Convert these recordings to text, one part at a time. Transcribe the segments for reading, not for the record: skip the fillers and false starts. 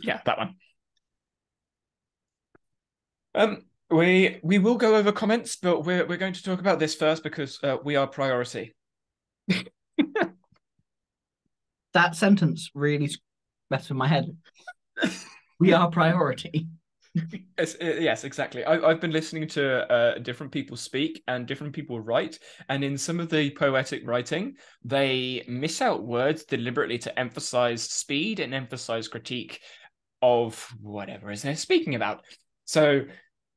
Yeah, that one. We will go over comments, but we're going to talk about this first because we are priority. That sentence really messed with my head. We are priority. Yes, exactly. I've been listening to different people speak and different people write, and in some of the poetic writing, they miss out words deliberately to emphasize speed and emphasize critique of whatever it is they're speaking about. So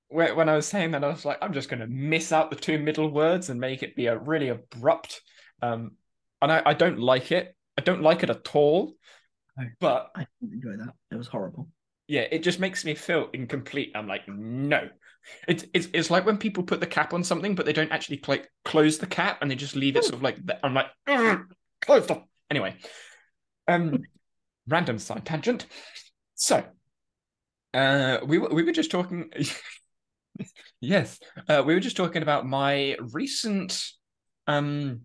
when I was saying that, I was like, I'm just going to miss out the two middle words and make it be a really abrupt. And I don't like it. I don't like it at all. But I didn't enjoy that. It was horrible. yeah, it just makes me feel incomplete. I'm like, no. It's like when people put the cap on something, but they don't actually like close the cap and they just leave it sort of like that. I'm like, close the. Anyway, um, random side tangent. So, we were just talking. Yes, we were just talking about my recent. Um,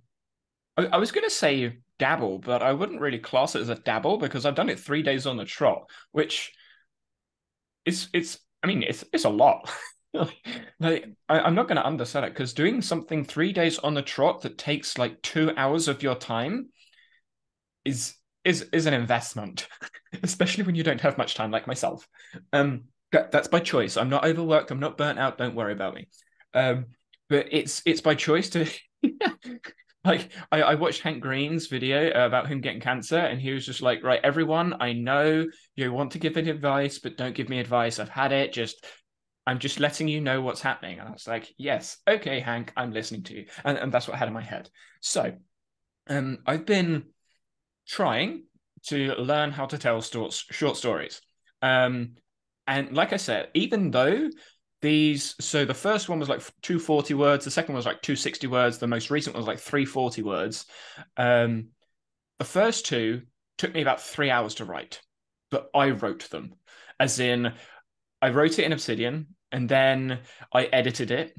I was going to say dabble, but I wouldn't really class it as a dabble because I've done it 3 days on the trot, which it's I mean it's a lot. I'm not going to undersell it because doing something 3 days on the trot that takes like 2 hours of your time is an investment, especially when you don't have much time like myself. That's by choice. I'm not overworked. I'm not burnt out. Don't worry about me. Um, but it's by choice to like I watched Hank Green's video about him getting cancer, and he was just like, right, everyone, I know you want to give it advice, but don't give me advice. I've had it. I'm just letting you know what's happening. And I was like, yes, okay, Hank, I'm listening to you. And that's what I had in my head. So I've been trying to learn how to tell short stories. And like I said, even though so the first one was like 240 words, the second one was like 260 words, the most recent one was like 340 words. The first two took me about 3 hours to write, but I wrote them. As in, I wrote it in Obsidian and then I edited it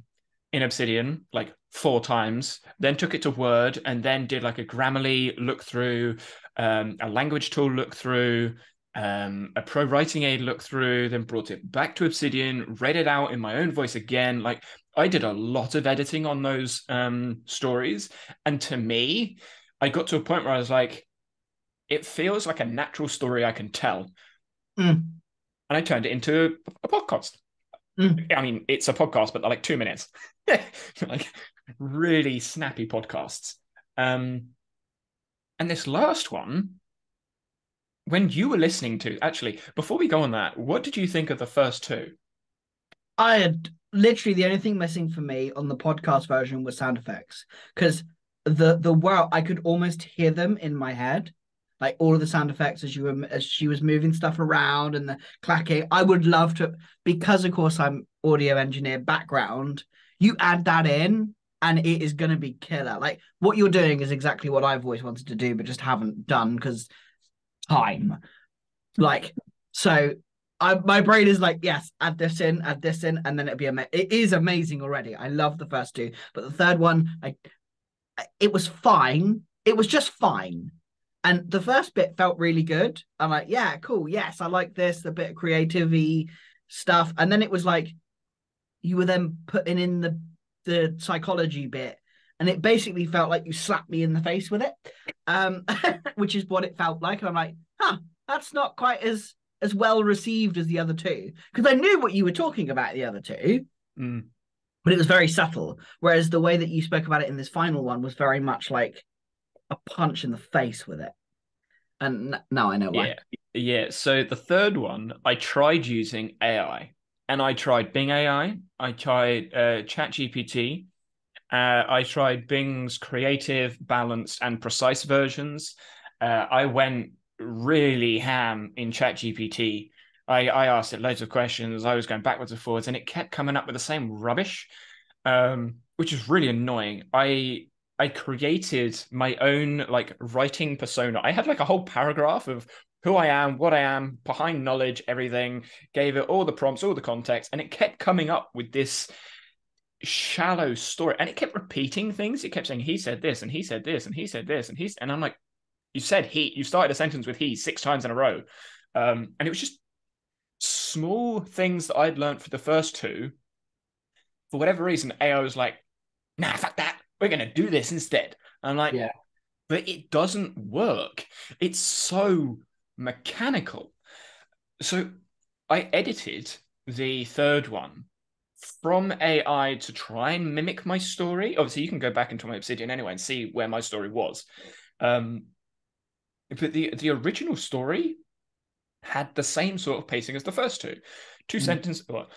in Obsidian like 4 times, then took it to Word and then did like a Grammarly look through, a language tool look through, a pro writing aid look through, then brought it back to Obsidian, read it out in my own voice again. Like I did a lot of editing on those stories. And to me, I got to a point where I was like, it feels like a natural story I can tell. Mm, And I turned it into a podcast. mm. I mean, it's a podcast, but they're like 2 minutes. Like really snappy podcasts. Um, and this last one, when you were listening to, actually, before we go on that, what did you think of the first two? I had literally the only thing missing for me on the podcast version was sound effects because the world I could almost hear them in my head, like all of the sound effects as she was moving stuff around and the clacking. I would love to because of course I'm audio engineer background. You add that in and it is going to be killer. Like what you're doing is exactly what I've always wanted to do, but just haven't done because time. Like so my brain is like, yes, add this in, and then it'd be amazing. It is amazing already. I love the first two, but the third one, it was fine. It was just fine. And the first bit felt really good. I'm like, yeah, cool. Yes, I like this, the bit of creative stuff. And then it was like you were then putting in the psychology bit. And it basically felt like you slapped me in the face with it. Um, which is what it felt like. And I'm like, huh, that's not quite as well received as the other two. Because I knew what you were talking about the other two, Mm, but it was very subtle. Whereas the way that you spoke about it in this final one was very much like a punch in the face with it. And now I know why. yeah, yeah. So the third one, I tried using AI, and I tried Bing AI, I tried ChatGPT, I tried Bing's creative, balanced, and precise versions. I went really ham in ChatGPT. I asked it loads of questions. I was going backwards and forwards, and it kept coming up with the same rubbish, which is really annoying. I created my own like writing persona. I had like a whole paragraph of who I am, what I am, behind knowledge, everything. Gave it all the prompts, all the context, and it kept coming up with this shallow story, and it kept repeating things. It kept saying he said this and he said this and he said this and I'm like, you started a sentence with he 6 times in a row. And it was just small things that I'd learned for the first two, for whatever reason, AI was like, nah, fuck that. We're going to do this instead. I'm like, Yeah. but it doesn't work. It's so mechanical. So I edited the third one from AI to try and mimic my story. Obviously, you can go back into my Obsidian anyway and see where my story was. Um, but the original story had the same sort of pacing as the first two. Two Mm. sentences. Well,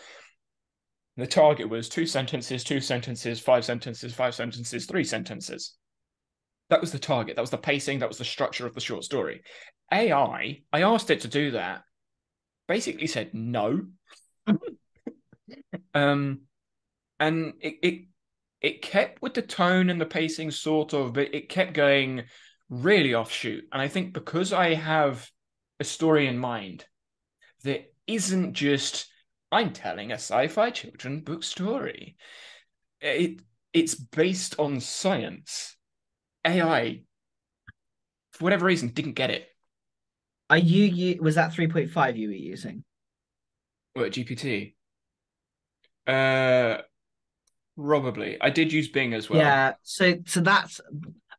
the target was two sentences, 5 sentences, 5 sentences, 3 sentences. That was the target. That was the pacing. That was the structure of the short story. I asked it to do that, basically said no. Um, and it kept with the tone and the pacing sort of, but it kept going really offshoot. And I think because I have a story in mind that isn't just I'm telling a sci-fi children book story. It's based on science. AI, for whatever reason, didn't get it. Was that 3.5 you were using? What, GPT? Uh, Probably. I did use Bing as well. Yeah, so that's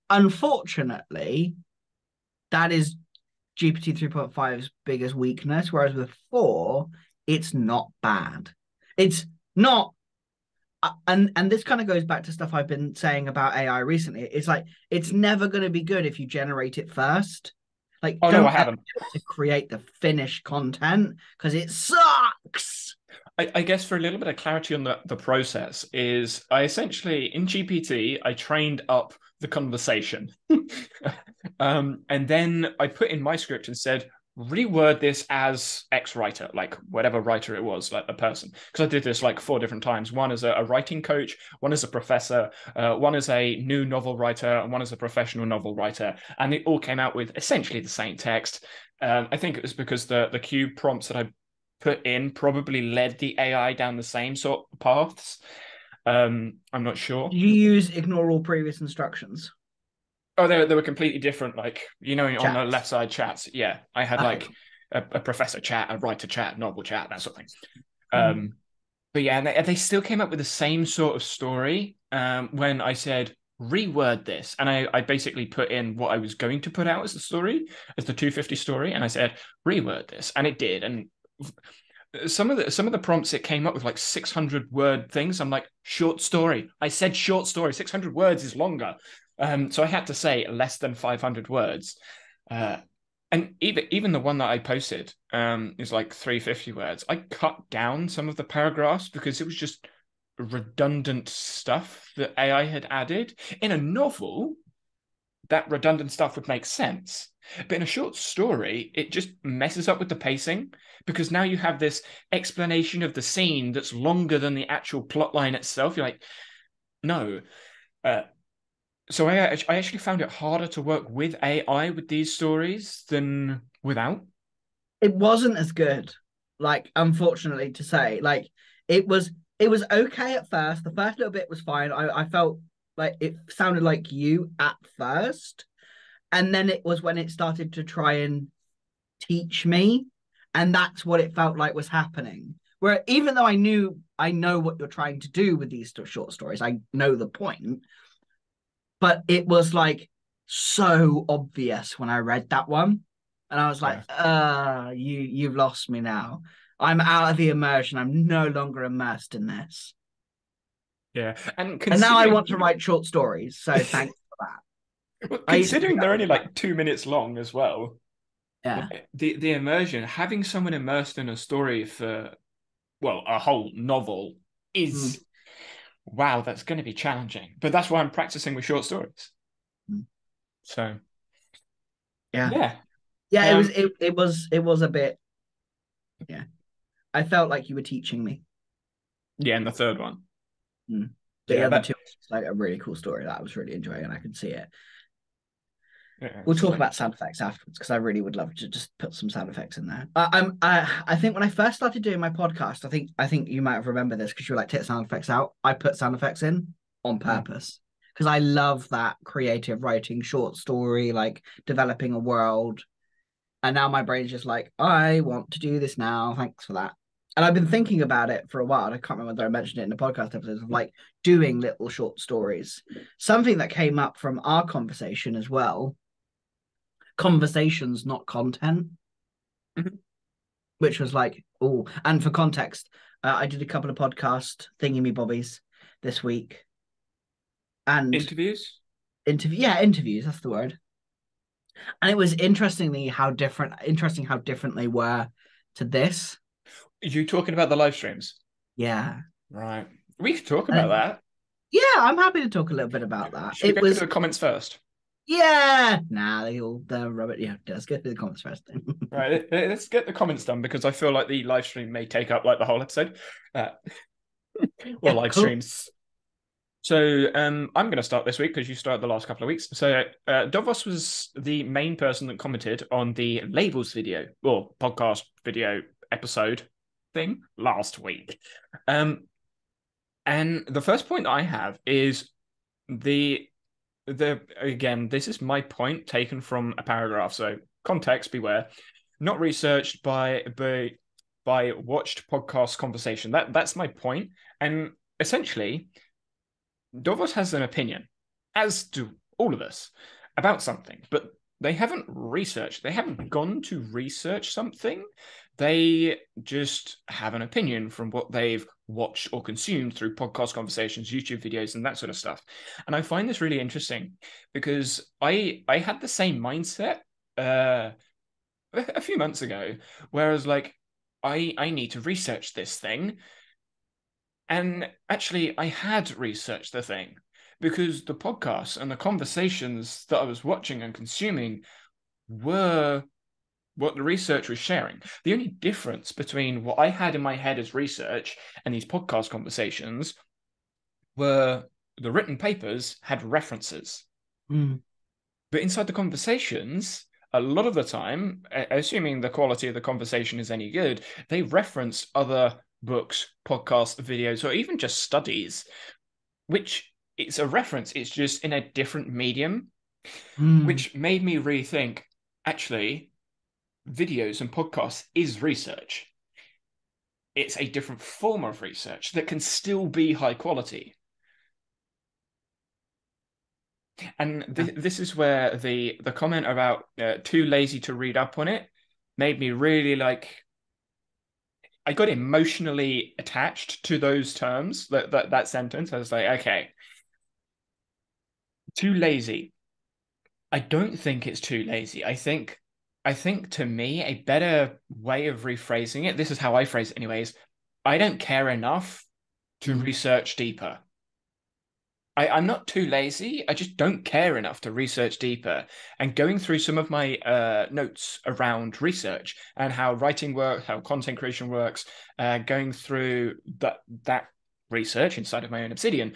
unfortunately that is GPT 3.5's biggest weakness, whereas with 4, it's not bad. It's not and this kind of goes back to stuff I've been saying about AI recently. It's like it's never going to be good if you generate it first. Like, Oh no, I don't ever haven't. to create the finished content because it sucks. I guess for a little bit of clarity on the process is I essentially in GPT I trained up the conversation, and then I put in my script and said reword this as X writer, like whatever writer it was, like a person. Because I did this like 4 different times. One as a writing coach, one as a professor, one as a new novel writer, and one as a professional novel writer, and it all came out with essentially the same text. I think it was because the cube prompts that I put in probably led the AI down the same sort of paths. I'm not sure. Do you use ignore all previous instructions? Oh, they were completely different. Like, on the left Chats. side chats, yeah, I had Okay, like cool. a professor chat, a writer chat, novel chat, that sort of thing. Cool. But yeah, and they still came up with the same sort of story when I said reword this, and I basically put in what I was going to put out as the story, as the 250 story, and I said reword this, and it did, and some of the prompts it came up with like 600-word things. I'm like, short story. I said short story. 600 words is longer. So I had to say less than 500 words. Uh, and even the one that I posted is like 350 words. I cut down some of the paragraphs because it was just redundant stuff that AI had added. In a novel, that redundant stuff would make sense. But in a short story, it just messes up with the pacing because now you have this explanation of the scene that's longer than the actual plot line itself. You're like, no. Uh, so I actually found it harder to work with AI with these stories than without. It wasn't as good, like, unfortunately to say. Like, it was it was okay at first. The first little bit was fine. I felt like it sounded like you at first. And then it was when it started to try and teach me. And that's what it felt like was happening. Where even though I know what you're trying to do with these short stories, I know the point, but it was like so obvious when I read that one. And I was like, Yeah. you've lost me now. I'm out of the immersion. I'm no longer immersed in this. Yeah. And And now I want considering to write short stories. So thanks for that. well, I used to do considering that they're all only the time. like 2 minutes long as well, Yeah. like the immersion, having someone immersed in a story for a whole novel Mm. is wow, that's going to be challenging. But that's why I'm practicing with short stories. Mm. So Yeah. yeah, Yeah, um, it was a bit, yeah. I felt like you were teaching me. yeah, and the third one, Mm. The yeah, other that two was just like a really cool story that I was really enjoying and I could see it. yeah, We'll so talk about sound effects afterwards because I really would love to just put some sound effects in there. I think when I first started doing my podcast, I think you might have remembered this because you were like take sound effects out. I put sound effects in on mm, purpose because I love that creative writing, short story, like developing a world. And now my brain's just like, I want to do this now. Thanks for that. And I've been thinking about it for a while. And I can't remember whether I mentioned it in the podcast episodes of like doing little short stories. Something that came up from our conversation as well, conversations, not content, Mhm. which was like, oh, and for context, I did a couple of podcast thingy me bobbies this week and Interviews? interviews, that's the word. And it was interesting how different they were to this. Are you talking about the live streams? Yeah. Right. We can talk And about that. yeah, I'm happy to talk a little bit about that. Should we It go through was, the comments first? yeah, nah, they're rubbish. Yeah, let's go through the comments first. Right. Let's get the comments done because I feel like the live stream may take up like the whole episode. Uh, or Yeah, live cool. streams. So I'm going to start this week because you started the last couple of weeks. So Dovos was the main person that commented on the labels video or podcast video episode thing last week. And the first point that I have is the again, this is my point taken from a paragraph. So context, beware. Not researched by watched podcast conversation. That's my point. And essentially, Dovos has an opinion, as do all of us, about something, but they haven't researched. They haven't gone to research something. They just have an opinion from what they've watched or consumed through podcast conversations, YouTube videos, and that sort of stuff. And I find this really interesting because I had the same mindset a few months ago, whereas like I need to research this thing. And actually, I had researched the thing because the podcasts and the conversations that I was watching and consuming were what the research was sharing. The only difference between what I had in my head as research and these podcast conversations were the written papers had references. Mm. But inside the conversations, a lot of the time, assuming the quality of the conversation is any good, they reference other books, podcasts, videos, or even just studies, which it's a reference, it's just in a different medium, Mm. which made me rethink actually, videos and podcasts is research. It's a different form of research that can still be high quality. And Yeah. this is where the comment about too lazy to read up on it made me really like I got emotionally attached to those terms, that sentence. I was like, okay, too lazy. I don't think it's too lazy. I think to me, a better way of rephrasing it, this is how I phrase it anyways, I don't care enough to Mm. research deeper. I'm not too lazy. I just don't care enough to research deeper. And going through some of my notes around research and how writing works, how content creation works, going through that research inside of my own Obsidian,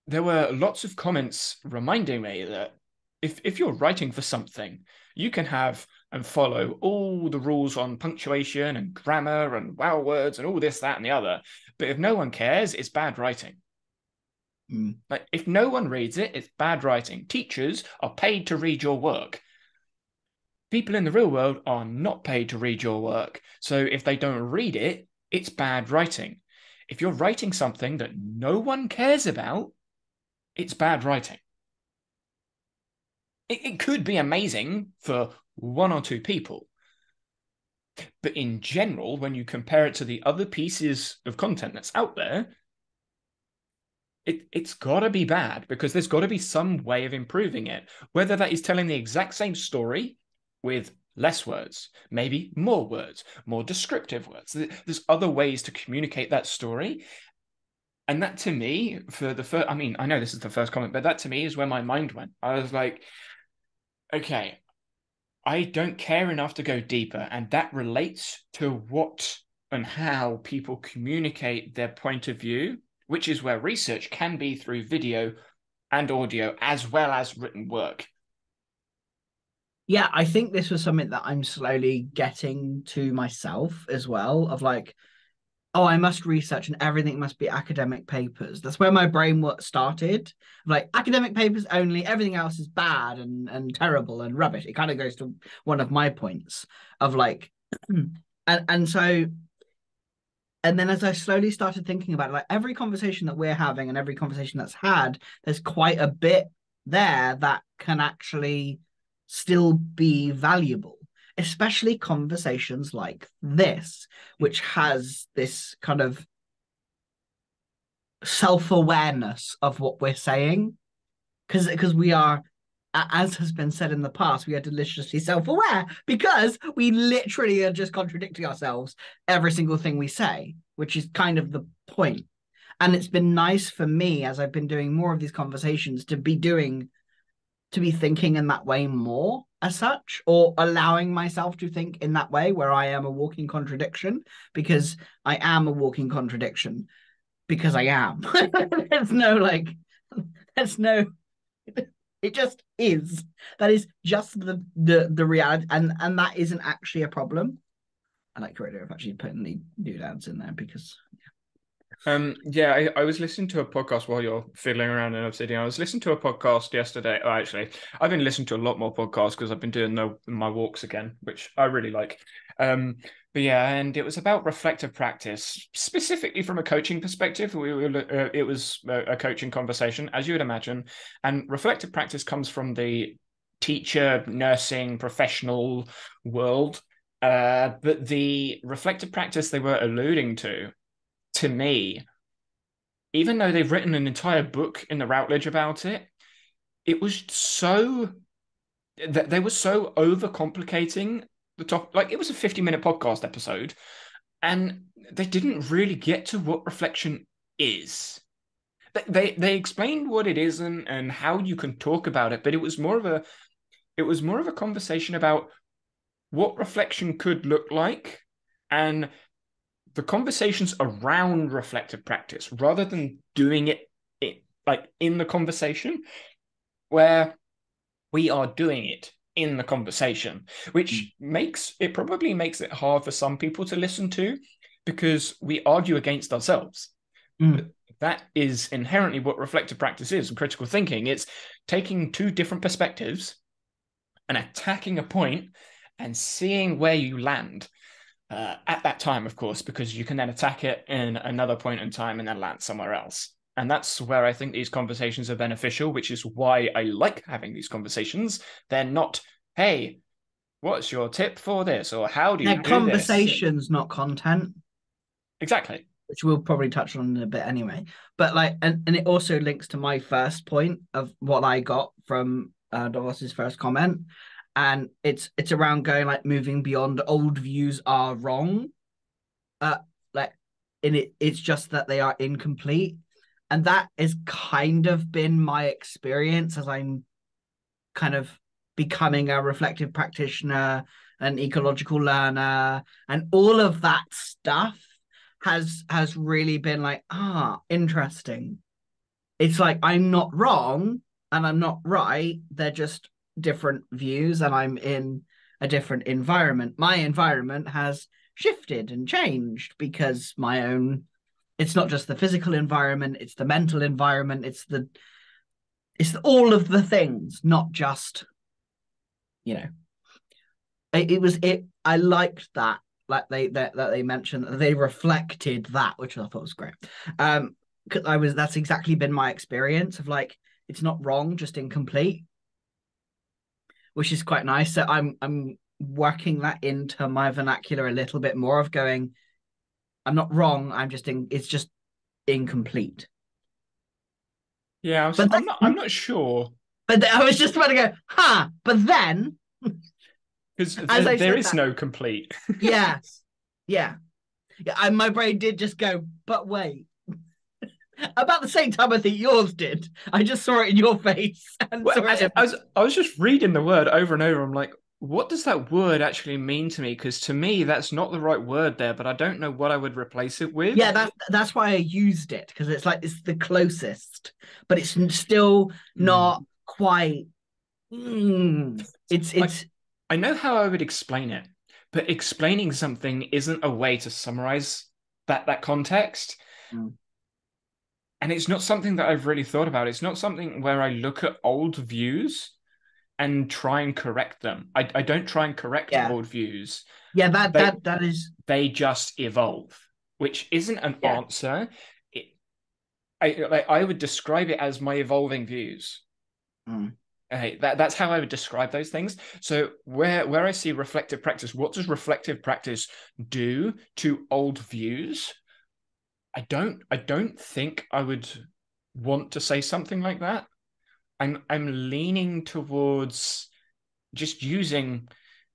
there were lots of comments reminding me that if you're writing for something, you can have and follow all the rules on punctuation and grammar and wow words and all this, that, and the other. But if no one cares, it's bad writing. Mm. Like if no one reads it, it's bad writing. Teachers are paid to read your work. People in the real world are not paid to read your work. So if they don't read it, it's bad writing. If you're writing something that no one cares about, it's bad writing. It could be amazing for one or two people. But in general, when you compare it to the other pieces of content that's out there, it's got to be bad because there's got to be some way of improving it. Whether that is telling the exact same story with less words, maybe more words, more descriptive words. There's other ways to communicate that story. And that to me, for the first, I mean, I know this is the first comment, but that to me is where my mind went. I was like, okay, I don't care enough to go deeper. And that relates to what and how people communicate their point of view, which is where research can be through video and audio as well as written work. Yeah, I think this was something that I'm slowly getting to myself as well, of like, oh, I must research and everything must be academic papers. That's where my brain started. Like academic papers only, everything else is bad and terrible and rubbish. It kind of goes to one of my points of like, and so And then as I slowly started thinking about it, like every conversation that we're having and every conversation that's had, there's quite a bit there that can actually still be valuable, especially conversations like this, which has this kind of self-awareness of what we're saying. Because we are, as has been said in the past, we are deliciously self-aware because we literally are just contradicting ourselves every single thing we say, which is kind of the point. And it's been nice for me as I've been doing more of these conversations to be thinking in that way more as such, or allowing myself to think in that way where I am a walking contradiction, because I am a walking contradiction because I am. there's no like there's no it just is. That is just the reality, and that isn't actually a problem. I like your idea of actually putting the doodads in there because Yeah, I was listening to a podcast while you're fiddling around in Obsidian. I was listening to a podcast yesterday. Oh, actually, I've been listening to a lot more podcasts because I've been doing my walks again, which I really like. But yeah, and it was about reflective practice, specifically from a coaching perspective. It was a coaching conversation, as you would imagine, and reflective practice comes from the teacher, nursing, professional world. But the reflective practice they were alluding to me, even though they've written an entire book in the Routledge about it, it was so that they were so overcomplicating the top. Like, it was a 50-minute podcast episode, and they didn't really get to what reflection is. They explained what it is and how you can talk about it, but it was more of a conversation about what reflection could look like, and the conversations around reflective practice rather than doing it like in the conversation, where we are doing it in the conversation, which probably makes it hard for some people to listen to because we argue against ourselves. But that is inherently what reflective practice is, and critical thinking. It's taking two different perspectives and attacking a point and seeing where you land. At that time, of course, because you can then attack it in another point in time and then land somewhere else. And that's where I think these conversations are beneficial, which is why I like having these conversations. They're not, hey, what's your tip for this? Or how do you they're do this? conversations, not content, Exactly. which we'll probably touch on in a bit anyway. But like, and it also links to my first point of what I got from Davos's first comment, and it's around going like moving beyond old views are wrong, like in it's just that they are incomplete, and that has kind of been my experience as I'm kind of becoming a reflective practitioner, an ecological learner, and all of that stuff has really been like, interesting. It's like I'm not wrong and I'm not right. They're just different views, and I'm in a different environment. My environment has shifted and changed because my own, it's not just the physical environment, it's the mental environment, it's all of the things, not just, you know, it was it. I liked that. Like that they mentioned that they reflected that, which I thought was great. Because that's exactly been my experience of like it's not wrong, just incomplete, which is quite nice. So I'm working that into my vernacular a little bit more of going, I'm not wrong, it's just incomplete. Yeah, But I'm not sure but I was just about to go, but then because as I there said is that, no complete. yeah, yeah. Yeah, and my brain did just go, but wait. About the same time I think yours did. I just saw it in your face and Well, saw it in... I was just reading the word over and over. I'm like, what does that word actually mean to me? Because to me, that's not the right word there, but I don't know what I would replace it with. Yeah, that's why I used it, because it's like it's the closest, but it's still not quite. It's Like, it's I know how I would explain it, but explaining something isn't a way to summarize that context. mm, And it's not something that I've really thought about. It's not something where I look at old views and try and correct them. I don't try and correct yeah, old views. yeah. They That is they just evolve, which isn't an Yeah. answer. It, I would describe it as my evolving views. Mm. That's how I would describe those things. So where I see reflective practice, what does reflective practice do to old views? I don't think I would want to say something like that. I'm leaning towards just using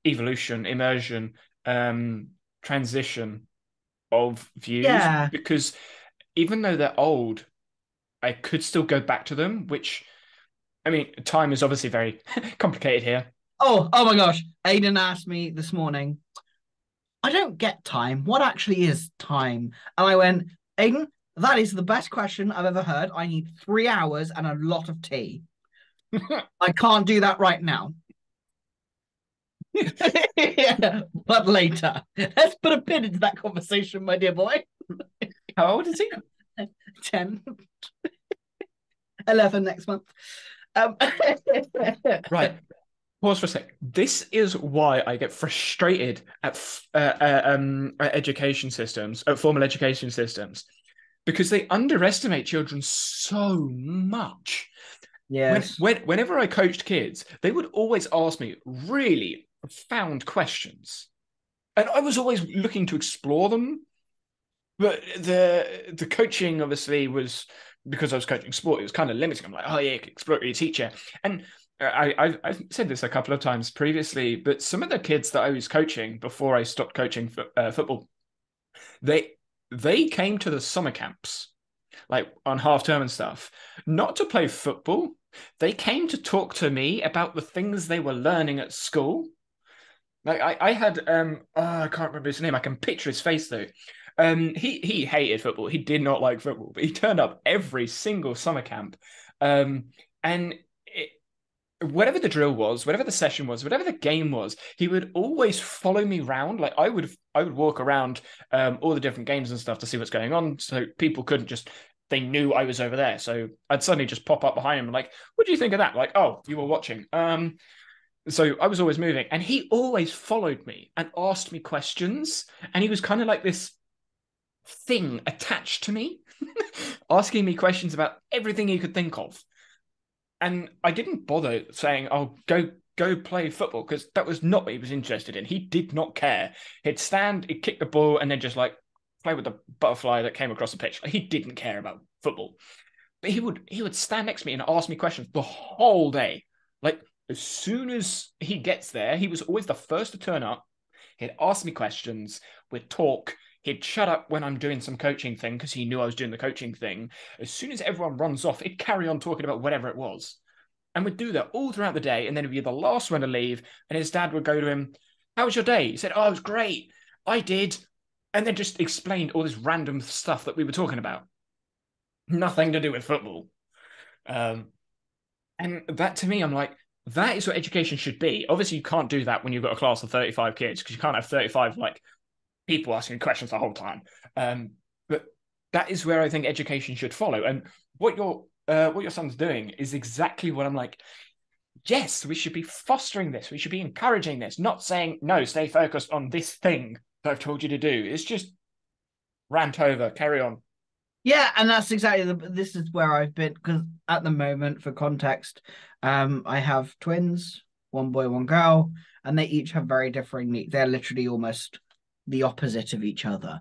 evolution, immersion, transition of views, Yeah. because even though they're old, I could still go back to them, which I mean, time is obviously very complicated here. Oh my gosh. Aiden asked me this morning, I don't get time. What actually is time? And I went, Aiden, that is the best question I've ever heard. I need 3 hours and a lot of tea. I can't do that right now. Yeah, but later. Let's put a pin into that conversation, my dear boy. How old is he? 10, 11 next month. Right. Pause for a sec. This is why I get frustrated at education systems, at formal education systems, because they underestimate children so much. Yes. Whenever I coached kids, they would always ask me really profound questions, and I was always looking to explore them. But the coaching obviously was because I was coaching sport. It was kind of limiting. I'm like, oh yeah, explore your teacher. And I've said this a couple of times previously, but some of the kids that I was coaching before I stopped coaching football, they they came to the summer camps like on half term and stuff, not to play football. They came to talk to me about the things they were learning at school. Like I had I can't remember his name. I can picture his face though. He hated football. He did not like football, but he turned up every single summer camp. And whatever the drill was, whatever the session was, whatever the game was, he would always follow me around. Like I would walk around all the different games and stuff to see what's going on, so people couldn't just. They knew I was over there, so I'd suddenly just pop up behind him and like, "What do you think of that?" Like, "Oh, you were watching." So I was always moving, and he always followed me and asked me questions, and he was kind of like this thing attached to me, asking me questions about everything he could think of. And I didn't bother saying, "Oh, go play football," because that was not what he was interested in. He did not care. He'd stand, he'd kick the ball, and then just like play with the butterfly that came across the pitch. Like, he didn't care about football. But he would stand next to me and ask me questions the whole day. Like as soon as he gets there, he was always the first to turn up. He'd ask me questions. We'd talk. He'd shut up when I'm doing some coaching thing because he knew I was doing the coaching thing. As soon as everyone runs off, he'd carry on talking about whatever it was. And we'd do that all throughout the day. And then he'd be the last one to leave. And his dad would go to him, "How was your day?" He said, "Oh, it was great. I did." And then just explained all this random stuff that we were talking about. Nothing to do with football. Um, and that to me, I'm like, that is what education should be. Obviously, you can't do that when you've got a class of 35 kids because you can't have 35 like people asking questions the whole time. But that is where I think education should follow. And what your son's doing is exactly what I'm like. Yes, we should be fostering this. We should be encouraging this, not saying no. Stay focused on this thing that I've told you to do. It's just rant over, carry on. Yeah, and that's exactly this is where I've been because at the moment, for context, I have twins, one boy, one girl, and they each have very differing needs. They're literally almost the opposite of each other.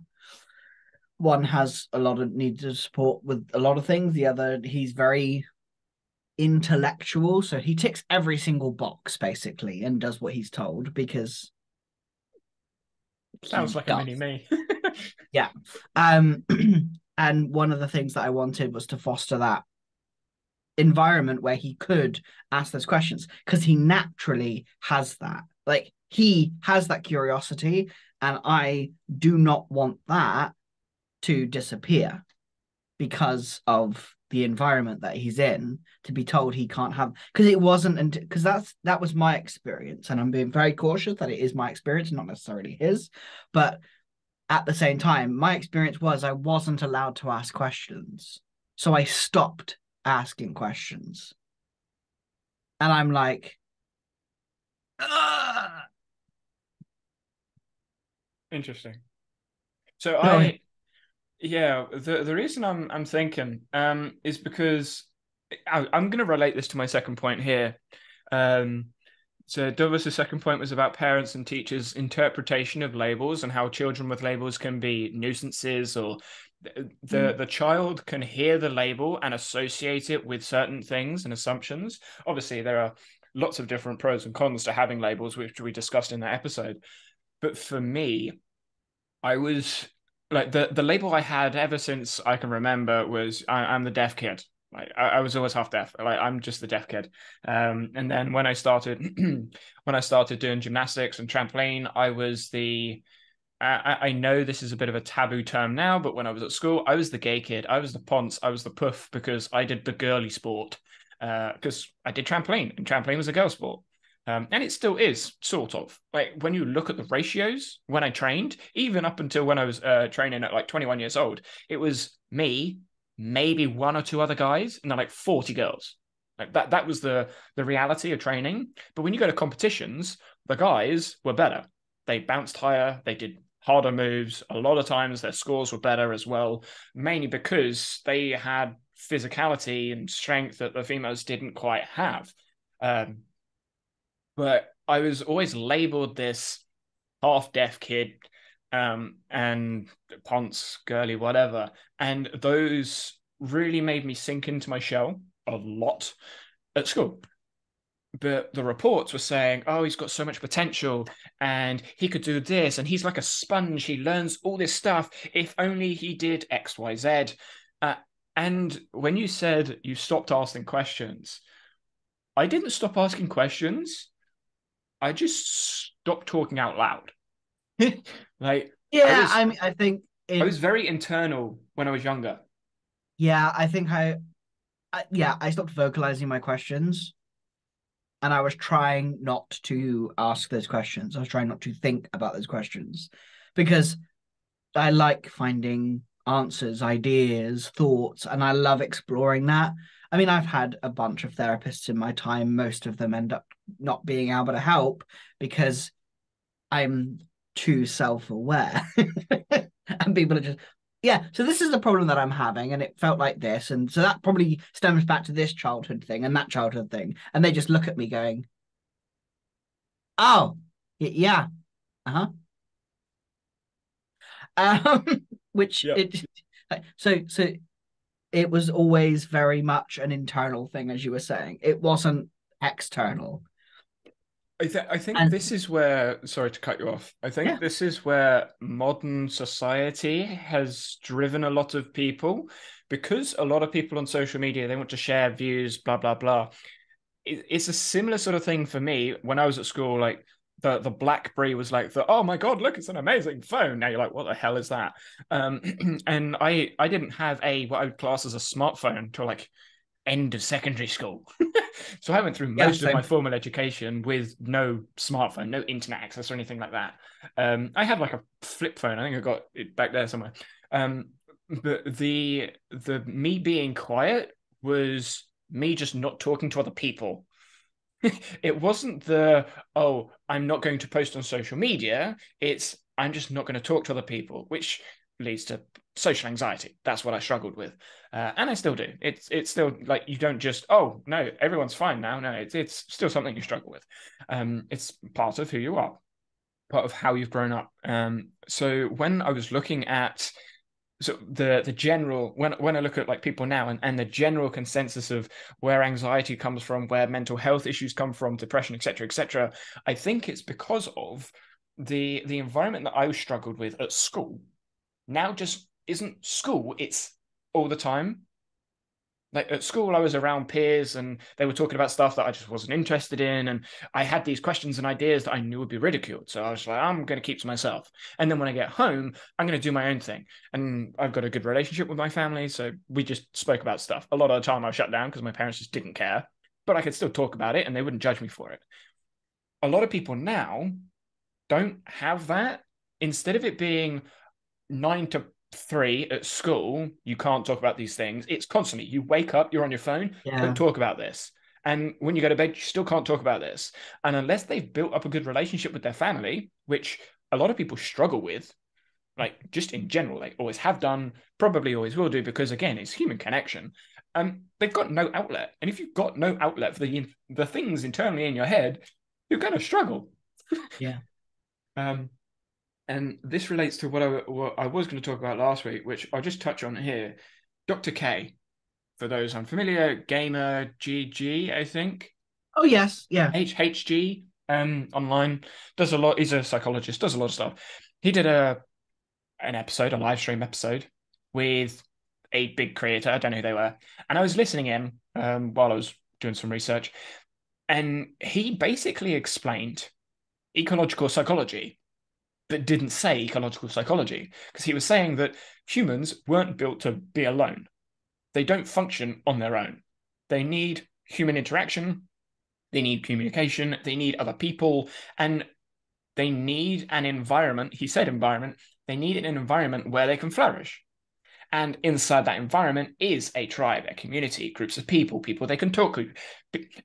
One has a lot of needs of support with a lot of things. The other, he's very intellectual, so he ticks every single box basically and does what he's told because he Sounds like a mini does. me. Yeah. And one of the things that I wanted was to foster that environment where he could ask those questions because he naturally has that. Like he has that curiosity, and I do not want that to disappear because of the environment that he's in to be told he can't have because it wasn't because that was my experience, and I'm being very cautious that it is my experience, not necessarily his, but at the same time, my experience was I wasn't allowed to ask questions. So I stopped asking questions. And I'm like, Interesting. So go I ahead. Yeah, the reason I'm thinking is because I'm going to relate this to my second point here. Um, so Douglas's second point was about parents and teachers' interpretation of labels and how children with labels can be nuisances, or the child can hear the label and associate it with certain things and assumptions. Obviously, there are lots of different pros and cons to having labels, which we discussed in that episode. But for me, I was like the label I had ever since I can remember was I'm the deaf kid. Like I was always half deaf. Like I'm just the deaf kid. And then when I started when I started doing gymnastics and trampoline, I was the I know this is a bit of a taboo term now, but when I was at school, I was the gay kid. I was the ponce. I was the puff because I did the girly sport. Because I did trampoline, and trampoline was a girl sport. And it still is, sort of. Like when you look at the ratios when I trained, even up until when I was training at like 21 years old, it was me, maybe one or two other guys, and then like 40 girls. Like that was the reality of training. But when you go to competitions, the guys were better. They bounced higher, they did harder moves. A lot of times their scores were better as well, mainly because they had physicality and strength that the females didn't quite have. Um, but I was always labeled this half deaf kid, and ponce, girly, whatever. And those really made me sink into my shell a lot at school. But the reports were saying, oh, he's got so much potential and he could do this. And he's like a sponge. He learns all this stuff. If only he did X, Y, Z. Uh, and when you said you stopped asking questions, I didn't stop asking questions. I just stopped talking out loud. Like I Yeah, was I think I in was very internal when I was younger. yeah, I think I stopped vocalizing my questions, and I was trying not to ask those questions. I was trying not to think about those questions because I like finding answers, ideas, thoughts, and I love exploring that. I mean, I've had a bunch of therapists in my time. Most of them end up not being able to help because I'm too self-aware. And people are just, yeah, so this is the problem that I'm having, and it felt like this. And so that probably stems back to this childhood thing and that childhood thing. And they just look at me going, oh, yeah, uh-huh. Um, which Yeah. it so it was always very much an internal thing, as you were saying. It wasn't external. I think And this is where, sorry to cut you off. I think yeah, this is where modern society has driven a lot of people, because a lot of people on social media, they want to share views, blah, blah, blah. It's a similar sort of thing for me when I was at school. Like the BlackBerry was like the, oh my God, look, it's an amazing phone. Now you're like, what the hell is that? And I didn't have a what I would class as a smartphone until like end of secondary school. So I went through yeah, most of my same. formal education with no smartphone, no internet access or anything like that. I had like a flip phone. I think I got it back there somewhere. But the me being quiet was me just not talking to other people. It wasn't the, oh, I'm not going to post on social media. It's I'm just not going to talk to other people, which leads to social anxiety. That's what I struggled with, and I still do. It's still like you don't just, oh no, everyone's fine now. No, it's still something you struggle with. It's part of who you are, part of how you've grown up. So when I was looking at the general, when I look at like people now, and the general consensus of where anxiety comes from, where mental health issues come from, depression, etc., I think it's because of the environment that I struggled with at school. Now just isn't school, it's all the time. Like at school, I was around peers and they were talking about stuff that I just wasn't interested in. And I had these questions and ideas that I knew would be ridiculed. So I was like, I'm going to keep to myself. And then when I get home, I'm going to do my own thing. And I've got a good relationship with my family. So we just spoke about stuff. A lot of the time I was shut down because my parents just didn't care, but I could still talk about it and they wouldn't judge me for it. A lot of people now don't have that. Instead of it being 9 to 3 at school, you can't talk about these things. It's constantly, you wake up, you're on your phone, don't Yeah. talk about this. And when you go to bed, you still can't talk about this. And unless they've built up a good relationship with their family, which a lot of people struggle with, like just in general, they always have done, probably always will do, because again, it's human connection. They've got no outlet, and if you've got no outlet for the things internally in your head, you're going to struggle. Yeah. Um, and this relates to what I was going to talk about last week, which I'll just touch on here. Dr. K, for those unfamiliar, gamer GG, I think. Oh yes, yeah. HHG, online, does a lot. He's a psychologist, does a lot of stuff. He did a live stream episode with a big creator. I don't know who they were. And I was listening in while I was doing some research. And he basically explained ecological psychology, but didn't say ecological psychology, because he was saying that humans weren't built to be alone. They don't function on their own. They need human interaction, they need communication, they need other people, and they need an environment. He said environment. They need an environment where they can flourish. And inside that environment is a tribe, a community, groups of people they can talk to.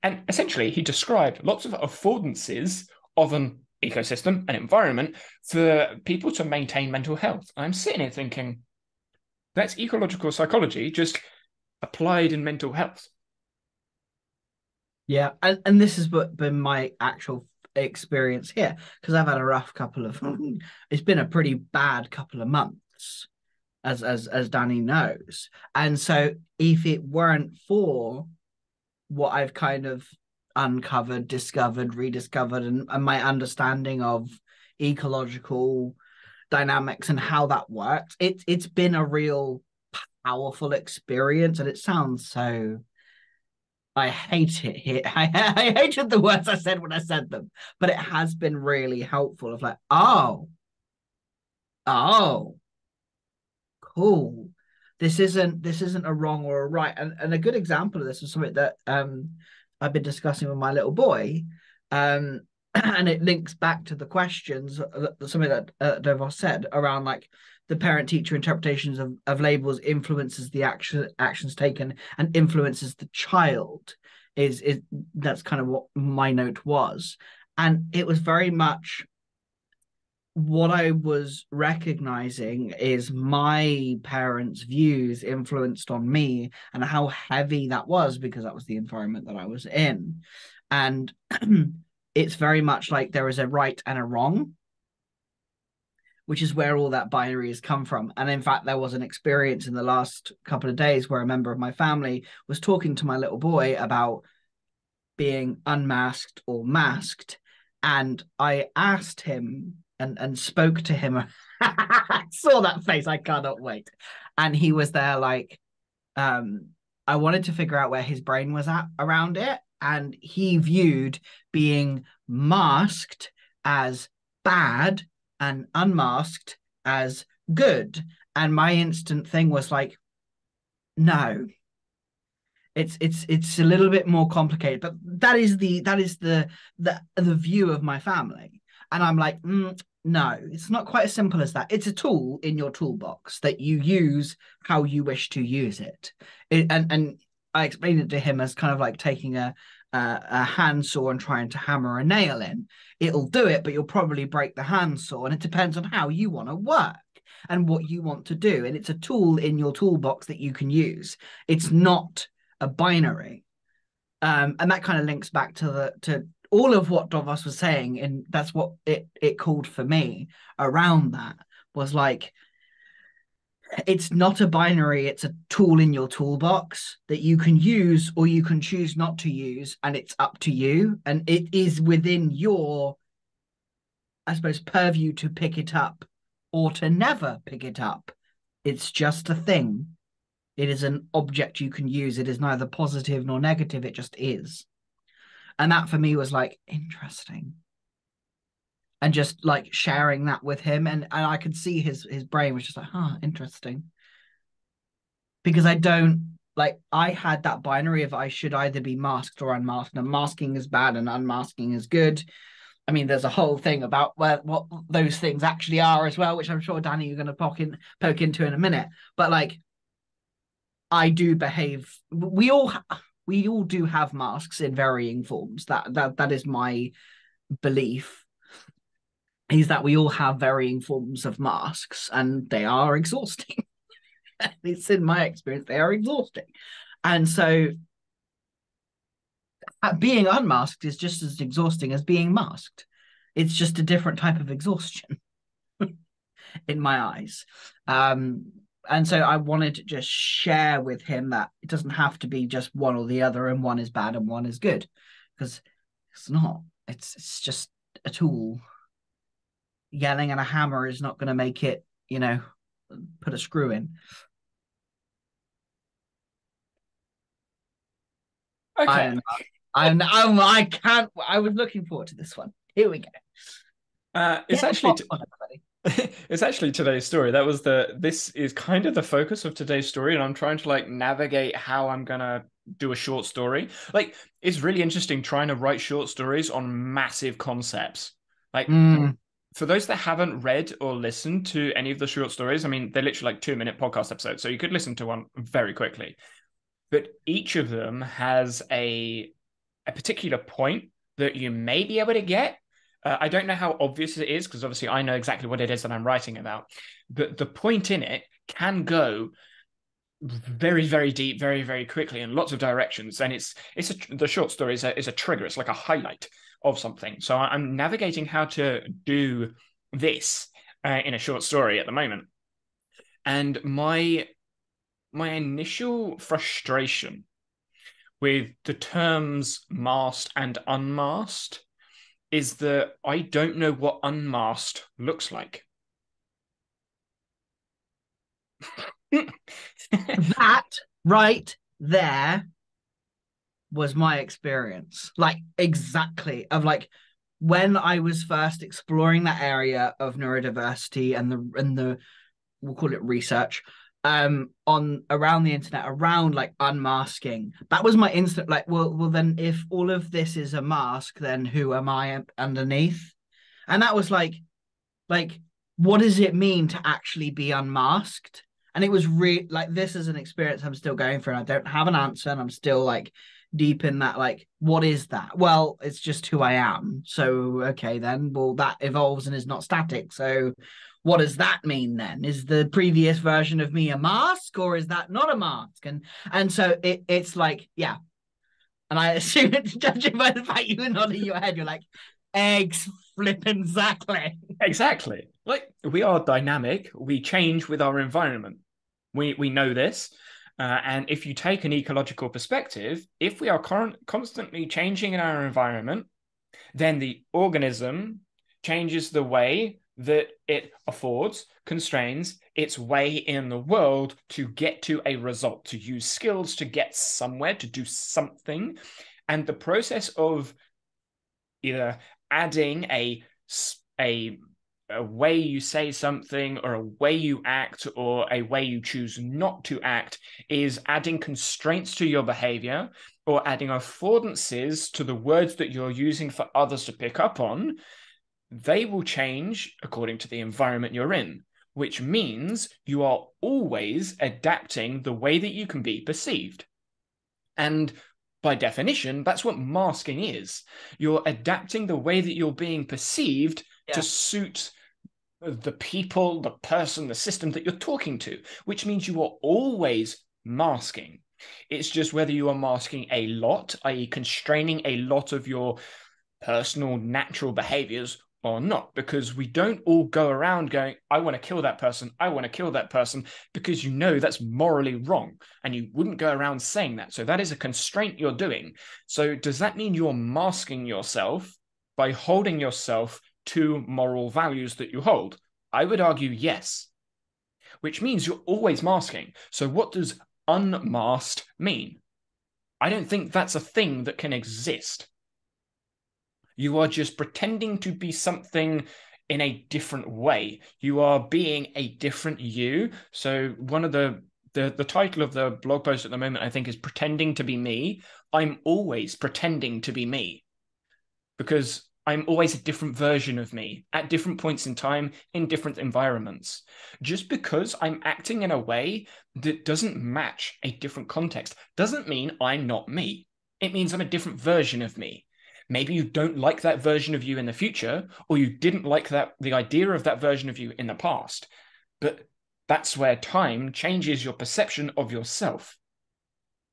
And essentially, he described lots of affordances of an ecosystem, an environment for people to maintain mental health. I'm sitting here thinking, that's ecological psychology just applied in mental health. Yeah, and this has been my actual experience here because I've had a rough couple of it's been a pretty bad couple of months as Danny knows. And so if it weren't for what I've kind of uncovered, discovered, rediscovered, and my understanding of ecological dynamics and how that works, it's been a real powerful experience. And it sounds so, I hate it here. I hated the words I said when I said them, but it has been really helpful of like, oh, cool. This isn't a wrong or a right. And a good example of this is something that I've been discussing with my little boy. And it links back to the questions, something that Devos said around like the parent teacher interpretations of labels influences the actions taken and influences the child is that's kind of what my note was. And it was very much what I was recognizing is my parents' views influenced on me and how heavy that was because that was the environment that I was in. And it's very much like there is a right and a wrong, which is where all that binary has come from. And in fact, there was an experience in the last couple of days where a member of my family was talking to my little boy about being unmasked or masked. And I asked him and spoke to him. I saw that face. I cannot wait. And he was there like, I wanted to figure out where his brain was at around it. And he viewed being masked as bad and unmasked as good. And my instant thing was like, no, it's a little bit more complicated, but that is the view of my family. And I'm like, no, it's not quite as simple as that. It's a tool in your toolbox that you use how you wish to use it. And I explained it to him as kind of like taking a handsaw and trying to hammer a nail in. It'll do it, but you'll probably break the handsaw. And it depends on how you want to work and what you want to do. And it's a tool in your toolbox that you can use. It's not a binary. And that kind of links back to all of what Dovos was saying, and that's what it called for me around that was like, it's not a binary, it's a tool in your toolbox that you can use or you can choose not to use, and it's up to you. And it is within your, I suppose, purview to pick it up or to never pick it up. It's just a thing. It is an object you can use. It is neither positive nor negative. It just is. And that for me was like, interesting. And just like sharing that with him. And I could see his brain was just like, interesting. Because I don't, like, I had that binary of I should either be masked or unmasked. And masking is bad and unmasking is good. I mean, there's a whole thing about what those things actually are as well, which I'm sure, Danny, you're going to poke into in a minute. But like, I do behave. We all do have masks in varying forms. That is my belief. is that we all have varying forms of masks, and they are exhausting. At least in my experience, they are exhausting. And so being unmasked is just as exhausting as being masked. It's just a different type of exhaustion in my eyes. And so I wanted to just share with him that it doesn't have to be just one or the other, and one is bad and one is good, because it's not. It's just a tool. Yelling at a hammer is not going to make it, put a screw in. Okay. I can't. I was looking forward to this one. Here we go. It's actually it's actually today's story. This is kind of the focus of today's story, and I'm trying to like navigate how I'm gonna do a short story. Like, it's really interesting trying to write short stories on massive concepts. Like, for those that haven't read or listened to any of the short stories, I mean, they're literally like 2-minute podcast episodes, so you could listen to one very quickly. But each of them has a particular point that you may be able to get. I don't know how obvious it is, because obviously I know exactly what it is that I'm writing about. But the point in it can go very, very deep, very, very quickly in lots of directions. And the short story is a trigger. It's like a highlight of something. So I'm navigating how to do this in a short story at the moment. And my initial frustration with the terms masked and unmasked is that I don't know what unmasked looks like. That right there was my experience. Like, exactly, of like when I was first exploring that area of neurodiversity and the we'll call it research on around the internet, around like unmasking. That was my instant like, well then if all of this is a mask, then who am I underneath? And that was like what does it mean to actually be unmasked? And it was like, this is an experience I'm still going through, and I don't have an answer, and I'm still like deep in that, like, what is that? Well, it's just who I am. So okay, then, well, that evolves and is not static. So what does that mean then? Is the previous version of me a mask, or is that not a mask? And so it's like, yeah. And I assume it's judging by the fact you were nodding your head, you're like, eggs flipping exactly. Exactly. Like, we are dynamic. We change with our environment. We know this. And if you take an ecological perspective, if we are constantly changing in our environment, then the organism changes the way that it affords, constrains its way in the world to get to a result, to use skills to get somewhere, to do something. And the process of either adding a way you say something, or a way you act, or a way you choose not to act, is adding constraints to your behavior, or adding affordances to the words that you're using for others to pick up on. They will change according to the environment you're in, which means you are always adapting the way that you can be perceived. And by definition, that's what masking is. You're adapting the way that you're being perceived to suit the people, the person, the system that you're talking to, which means you are always masking. It's just whether you are masking a lot, i.e., constraining a lot of your personal natural behaviors, or not, because we don't all go around going, I want to kill that person, I want to kill that person, because you know that's morally wrong, and you wouldn't go around saying that. So that is a constraint you're doing. So does that mean you're masking yourself by holding yourself to moral values that you hold? I would argue yes, which means you're always masking. So what does unmasked mean? I don't think that's a thing that can exist. You are just pretending to be something in a different way. You are being a different you. So one of the title of the blog post at the moment, I think, is Pretending to Be Me. I'm always pretending to be me, because I'm always a different version of me at different points in time, in different environments. Just because I'm acting in a way that doesn't match a different context doesn't mean I'm not me. It means I'm a different version of me. Maybe you don't like that version of you in the future, or you didn't like the idea of that version of you in the past. But that's where time changes your perception of yourself.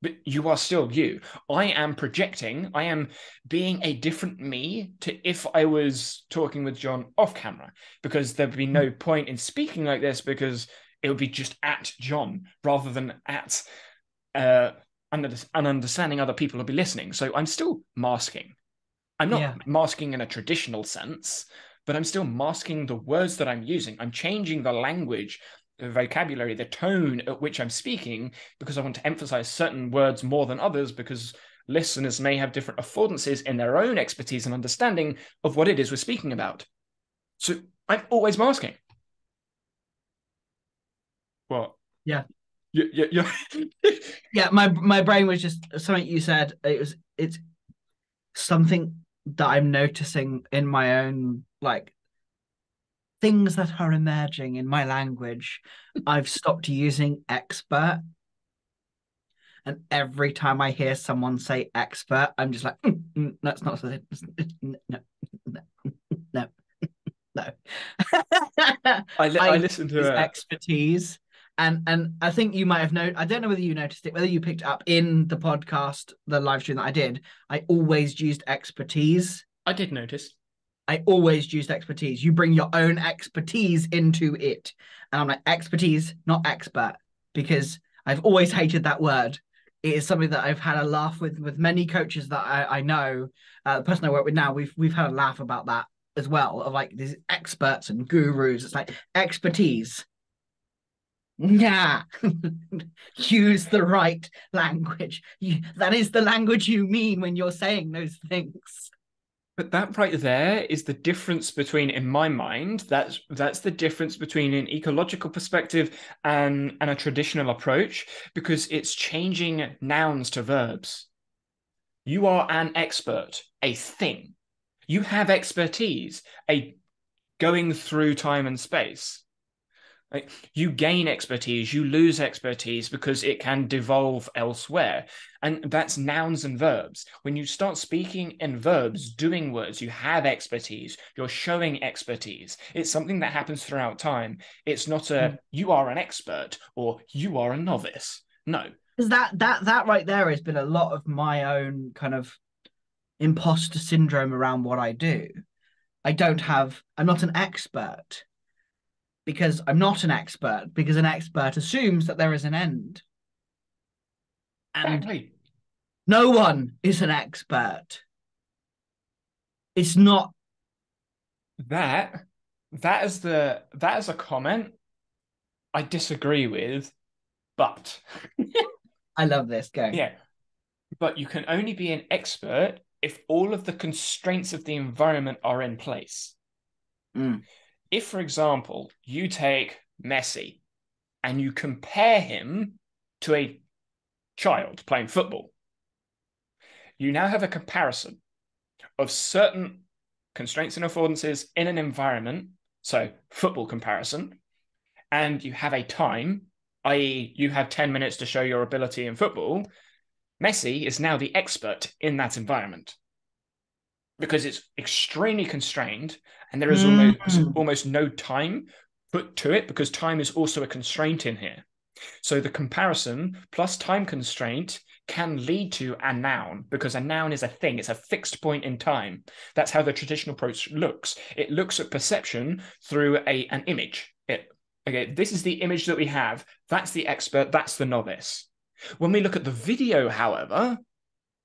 But you are still you. I am projecting, I am being a different me to if I was talking with John off camera, because there'd be no point in speaking like this, because it would be just at John rather than at an understanding other people will be listening. So I'm still masking. I'm not masking in a traditional sense, but I'm still masking the words that I'm using. I'm changing the language, the vocabulary, the tone at which I'm speaking, because I want to emphasize certain words more than others, because listeners may have different affordances in their own expertise and understanding of what it is we're speaking about. So I'm always masking. What? Yeah. Yeah. Yeah, my brain was just something you said. It's something that I'm noticing in my own, like, things that are emerging in my language. I've stopped using expert. And every time I hear someone say expert, I'm just like, that's not no, no, no, no. I I listened use to expertise. And I think you might have known, I don't know whether you noticed it, whether you picked it up in the podcast, the live stream that I did. I always used expertise. I did notice. I always used expertise. You bring your own expertise into it. And I'm like, expertise, not expert, because I've always hated that word. It is something that I've had a laugh with many coaches that I know. The person I work with now, we've had a laugh about that as well, of like these experts and gurus. It's like expertise. Yeah, use the right language. That is the language you mean when you're saying those things. But that right there is the difference between, in my mind, that's the difference between an ecological perspective and a traditional approach, because it's changing nouns to verbs. You are an expert, a thing. You have expertise, a going through time and space. Like, you gain expertise, you lose expertise because it can devolve elsewhere. And that's nouns and verbs. When you start speaking in verbs, doing words, you have expertise, you're showing expertise. It's something that happens throughout time. It's not you are an expert or you are a novice. No. Because that right there has been a lot of my own kind of imposter syndrome around what I do. I'm not an expert, because I'm not an expert, because an expert assumes that there is an end. And Exactly. no one is an expert. It's not. That is a comment I disagree with, but I love this. Go. yeah, but you can only be an expert if all of the constraints of the environment are in place. If, for example, you take Messi and you compare him to a child playing football, you now have a comparison of certain constraints and affordances in an environment, so football comparison, and you have a time, i.e., you have 10 minutes to show your ability in football. Messi is now the expert in that environment because it's extremely constrained and there is almost no time put to it, because time is also a constraint in here. So the comparison plus time constraint can lead to a noun, because a noun is a thing. It's a fixed point in time. That's how the traditional approach looks. It looks at perception through an image. Okay, this is the image that we have. That's the expert. That's the novice. When we look at the video, however,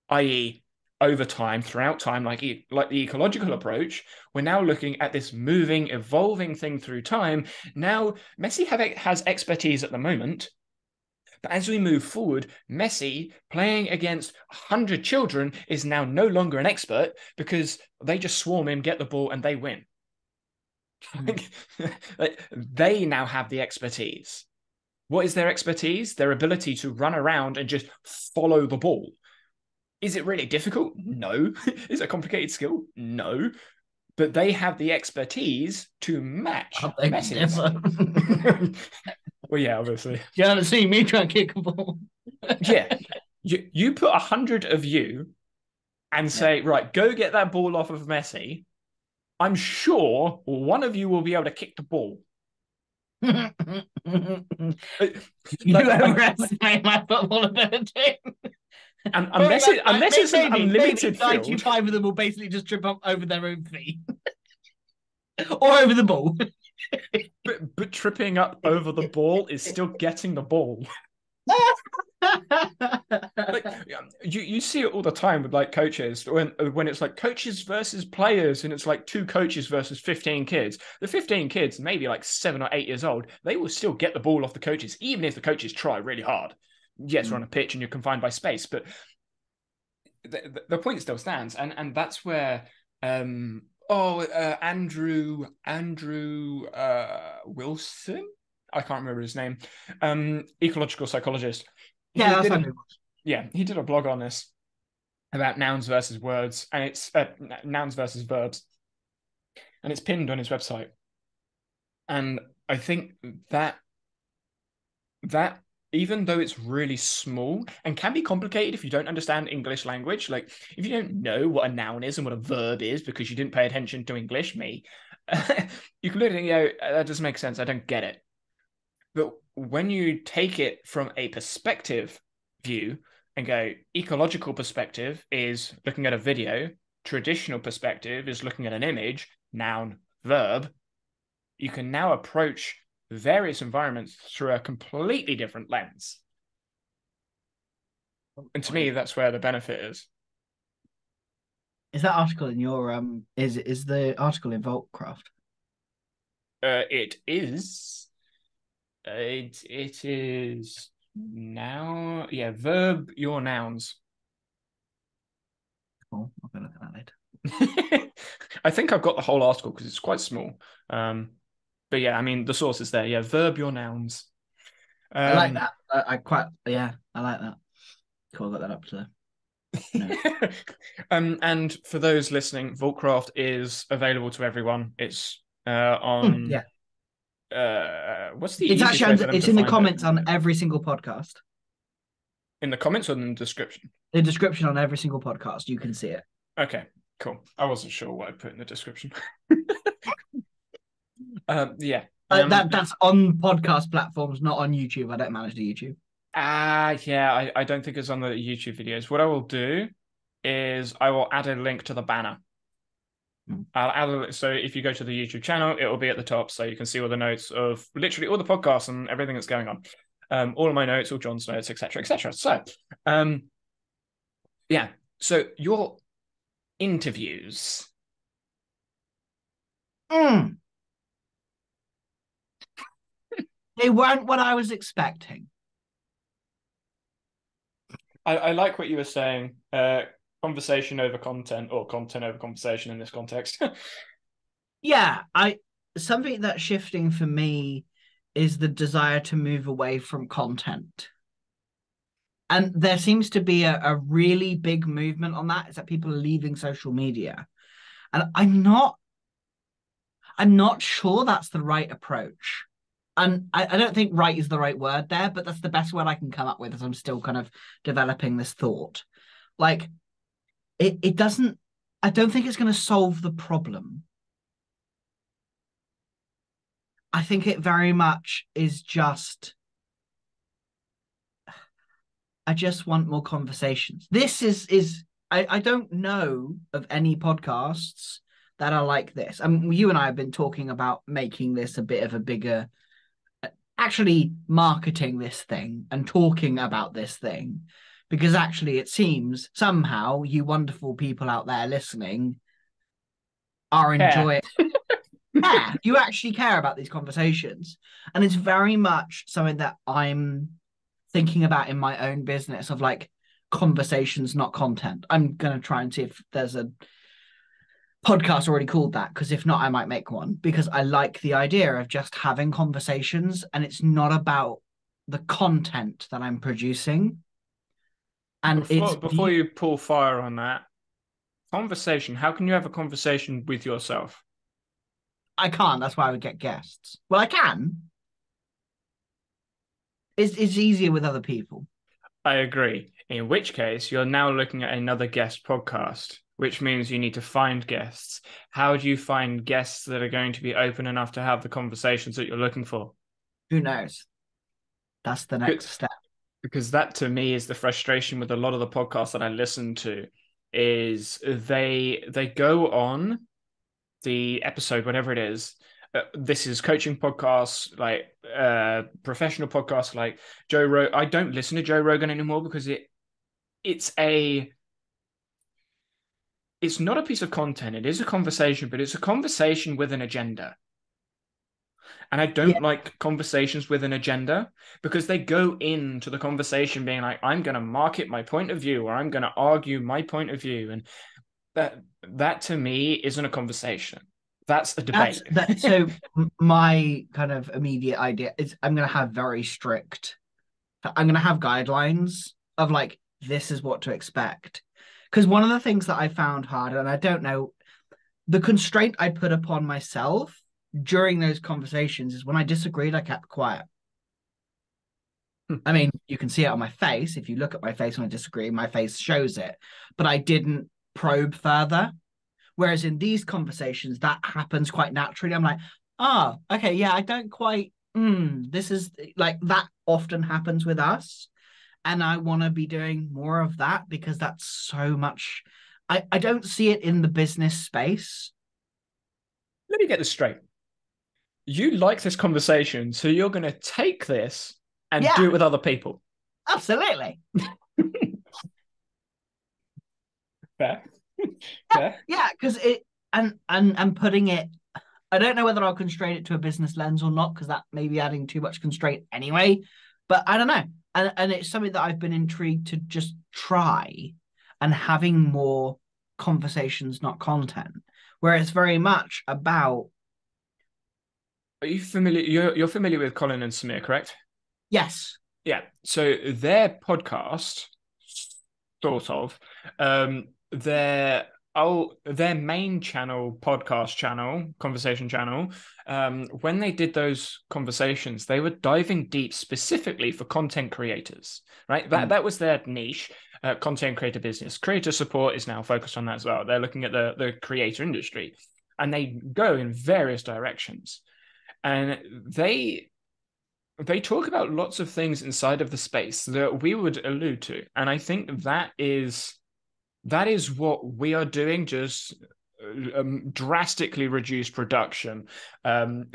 i.e., over time, throughout time, like the ecological approach, we're now looking at this moving, evolving thing through time. Now, Messi has expertise at the moment, but as we move forward, Messi playing against 100 children is now no longer an expert, because they just swarm him, get the ball, and they win. Like, they now have the expertise. What is their expertise? Their ability to run around and just follow the ball. Is it really difficult? No. Is it a complicated skill? No. But they have the expertise to match Messi's. Well, yeah, obviously. You haven't seen me try and kick a ball. Yeah. You put 100 of you and Yeah. say, right, go get that ball off of Messi, I'm sure one of you will be able to kick the ball. Uh, You Like, overestimate my football ability. Probably unless it's an maybe unlimited field. 95 of them will basically just trip up over their own feet or over the ball. But tripping up over the ball is still getting the ball. Like you see it all the time with like coaches when it's like coaches versus players and it's like two coaches versus 15 kids. The 15 kids, maybe like 7 or 8 years old, they will still get the ball off the coaches, even if the coaches try really hard. Yes, we're on a pitch and you're confined by space, but the point still stands, and that's where Andrew Wilson, I can't remember his name, ecological psychologist. He Yeah, that's did not a good. yeah, he did a blog on this about nouns versus words, and it's nouns versus verbs, and it's pinned on his website. And I think that that even though it's really small and can be complicated if you don't understand English language, like if you don't know what a noun is and what a verb is because you didn't pay attention to English, you can literally go, that doesn't make sense. I don't get it. But when you take it from a perspective view and go, ecological perspective is looking at a video, traditional perspective is looking at an image, noun, verb, you can now approach various environments through a completely different lens. And to me, that's where the benefit is. Is that article in your is the article in Voltcraft? It is. It is now. Yeah, verb your nouns. Cool. I'll go look at that later. I think I've got the whole article because it's quite small. But yeah, I mean the source is there. Yeah, verb your nouns. I like that. I like that. Cool, I got that up to no. And for those listening, Voltcraft is available to everyone. It's on. Yeah. What's the It's easiest way for actually them it's to in the find it? comments on every single podcast. In the comments or in the description? The description on every single podcast, you can see it. Okay, cool. I wasn't sure what I put in the description. Yeah. That's on podcast platforms, not on YouTube. I don't manage the YouTube. Yeah, I don't think it's on the YouTube videos. What I will do is I will add a link to the banner. I'll add so if you go to the YouTube channel, it will be at the top, so you can see all the notes of literally all the podcasts and everything that's going on. All of my notes, all John's notes, etc., etc. So, yeah. So your interviews. They weren't what I was expecting. I like what you were saying. Conversation over content or content over conversation in this context. Yeah, something that's shifting for me is the desire to move away from content. And there seems to be a really big movement on that, is that people are leaving social media. And I'm not sure that's the right approach. And I don't think right is the right word there, but that's the best word I can come up with as I'm still kind of developing this thought. Like it doesn't, I don't think it's going to solve the problem. I think it very much is just, I just want more conversations. This is I don't know of any podcasts that are like this. I mean, you and I have been talking about making this a bit of a bigger, actually marketing this thing and talking about this thing, because actually it seems somehow you wonderful people out there listening are enjoying. Yeah, you actually care about these conversations, and it's very much something that I'm thinking about in my own business of like conversations, not content. I'm gonna try and see if there's a podcast already called that, because if not, I might make one, because I like the idea of just having conversations and it's not about the content that I'm producing. And Before you pull fire on that conversation, how can you have a conversation with yourself? I can't. That's why I would get guests. Well, I can. It's easier with other people. I agree. In which case, you're now looking at another guest podcast, which means you need to find guests. How do you find guests that are going to be open enough to have the conversations that you're looking for? Who knows? That's the next Good. step. Because that to me is the frustration with a lot of the podcasts that I listen to is they go on the episode, whatever it is. This is coaching podcasts, like professional podcasts, like Joe Rogan. I don't listen to Joe Rogan anymore because it's not a piece of content. It is a conversation, but it's a conversation with an agenda. And I Yeah, don't like conversations with an agenda because they go into the conversation being like, I'm going to market my point of view or I'm going to argue my point of view. And that to me isn't a conversation. That's a that's debate. that. So my kind of immediate idea is I'm going to have very strict. I'm going to have guidelines of like this is what to expect. Because one of the things that I found hard, and I don't know, the constraint I put upon myself during those conversations is when I disagreed, I kept quiet. I mean, you can see it on my face. If you look at my face when I disagree, my face shows it. But I didn't probe further. Whereas in these conversations, that happens quite naturally. I'm like, oh, okay, yeah, I don't quite, this is like that often happens with us. And I want to be doing more of that because that's so much. I don't see it in the business space. Let me get this straight. You like this conversation, so you're going to take this and do Yeah, it with other people. absolutely. Fair. Yeah, Fair. yeah, because it and putting it, I don't know whether I'll constrain it to a business lens or not, because that may be adding too much constraint anyway. But I don't know. And it's something that I've been intrigued to just try and having more conversations, not content, where it's very much about Are you familiar? You're familiar with Colin and Samir, correct? yes. Yeah. So their podcast, sort of, their main channel, podcast channel, conversation channel, when they did those conversations, they were diving deep specifically for content creators, right? That was their niche, content creator business. Creator support is now focused on that as well. They're looking at the creator industry, and they go in various directions, and they talk about lots of things inside of the space that we would allude to. And I think that is what we are doing, just drastically reduced production. Um,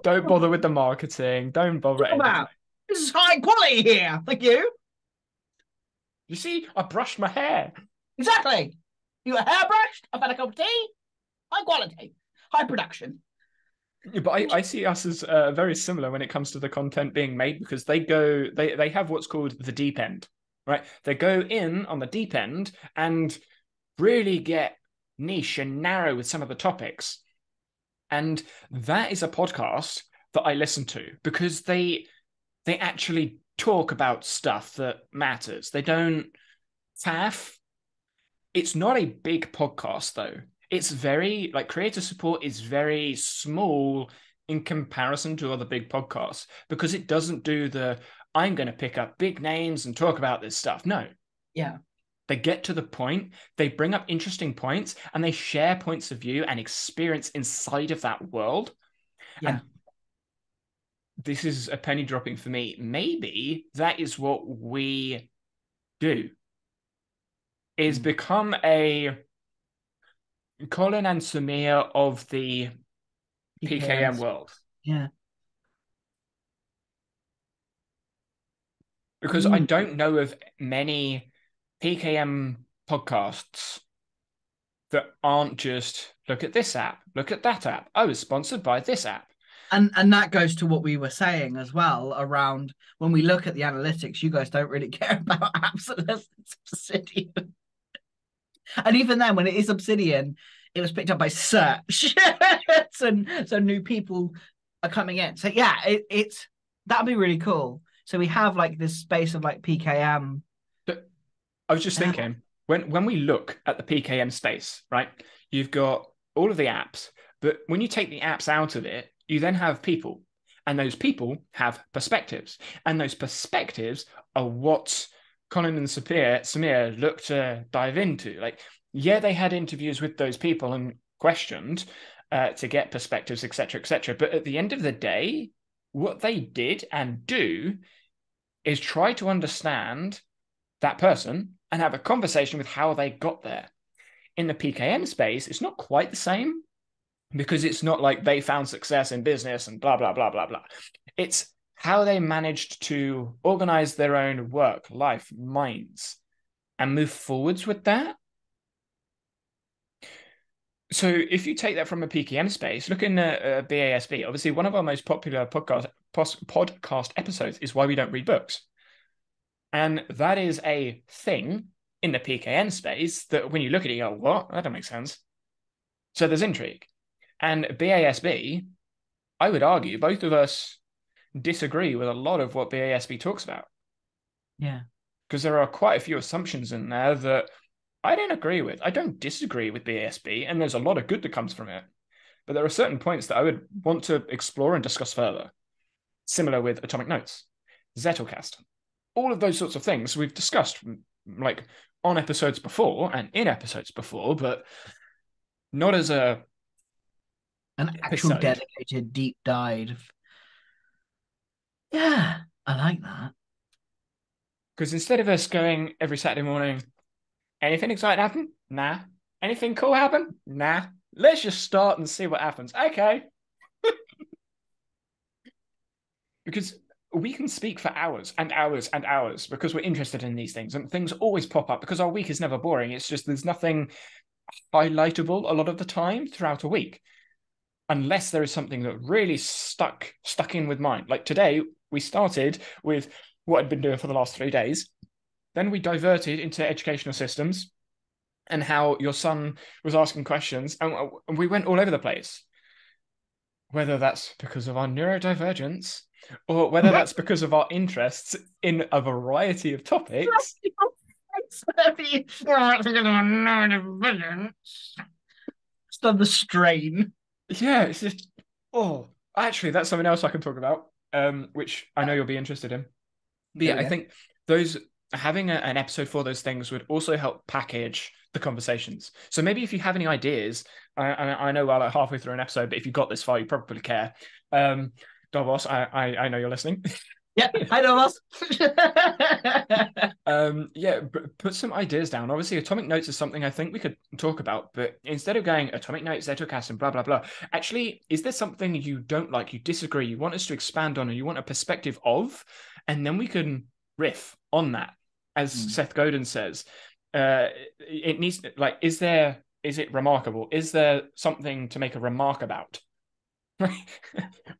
don't bother with the marketing. Don't bother Talk anything. about this is high quality here. Thank you. You see, I brushed my hair. Exactly. You got hairbrushed. I've had a cup of tea. High quality. High production. But I see us as very similar when it comes to the content being made because they have what's called the deep end, right? They go in on the deep end and really get niche and narrow with some of the topics. And that is a podcast that I listen to because they actually talk about stuff that matters. They don't faff. It's not a big podcast though. It's very like creator support is very small in comparison to other big podcasts because it doesn't do the I'm going to pick up big names and talk about this stuff. No, Yeah. they get to the point, they bring up interesting points, and they share points of view and experience inside of that world. Yeah. And this is a penny dropping for me. Maybe that is what we do, is become a Colin and Samir of the PKM PKMs. world. Yeah. Because I Mm. don't know of many PKM podcasts that aren't just look at this app, look at that app. Oh, it's sponsored by this app. And that goes to what we were saying as well around when we look at the analytics, you guys don't really care about apps unless it's Obsidian. And even then, when it is Obsidian, it was picked up by search. So new people are coming in. So yeah, it's that'd be really cool. So we have like this space of like PKM. But I was just thinking, when we look at the PKM space, right, you've got all of the apps, but when you take the apps out of it, you then have people, and those people have perspectives, and those perspectives are what Colin and Samir look to dive into. Like, yeah, they had interviews with those people and questioned to get perspectives, etc., etc. But at the end of the day, what they did and do is try to understand that person and have a conversation with how they got there. In the PKM space, it's not quite the same because it's not like they found success in business and blah, blah, blah, blah, blah. It's how they managed to organize their own work, life, minds, and move forwards with that. So if you take that from a PKM space, look in BASB. Obviously, one of our most popular podcast episodes is why we don't read books. And that is a thing in the PKN space that when you look at it, you go, what? That don't make sense. So there's intrigue. And BASB, I would argue, both of us disagree with a lot of what BASB talks about. Yeah. Because there are quite a few assumptions in there that I don't agree with. I don't disagree with BASB, and there's a lot of good that comes from it. But there are certain points that I would want to explore and discuss further. Similar with Atomic Notes, Zettelcast. All of those sorts of things we've discussed, like on episodes before and in episodes before, but not as an actual dedicated deep dive. Yeah, I like that. Because instead of us going every Saturday morning, anything exciting happen? Nah. Anything cool happen? Nah. Let's just start and see what happens. Okay. Because we can speak for hours and hours and hours because we're interested in these things, and things always pop up because our week is never boring. It's just there's nothing highlightable a lot of the time throughout a week, unless there is something that really stuck in with mind. Like today, we started with what I'd been doing for the last 3 days. Then we diverted into educational systems and how your son was asking questions, and we went all over the place. Whether that's because of our neurodivergence or whether that's because of our interests in a variety of topics. Just on the strain. Yeah, it's just, actually, that's something else I can talk about, which I know you'll be interested in. But yeah, I think those having an episode for those things would also help package the conversations. So maybe if you have any ideas, I know we're like halfway through an episode, but if you got this far, you probably care. Davos, I know you're listening. Yeah, hi Davos. Yeah, put some ideas down. Obviously, Atomic Notes is something I think we could talk about, but instead of going Atomic Notes, Zettelcast, and blah, blah, blah, actually, is there something you don't like, you disagree, you want us to expand on, or you want a perspective of? And then we can riff on that. As Seth Godin says, it needs, like, is it remarkable? Is there something to make a remark about?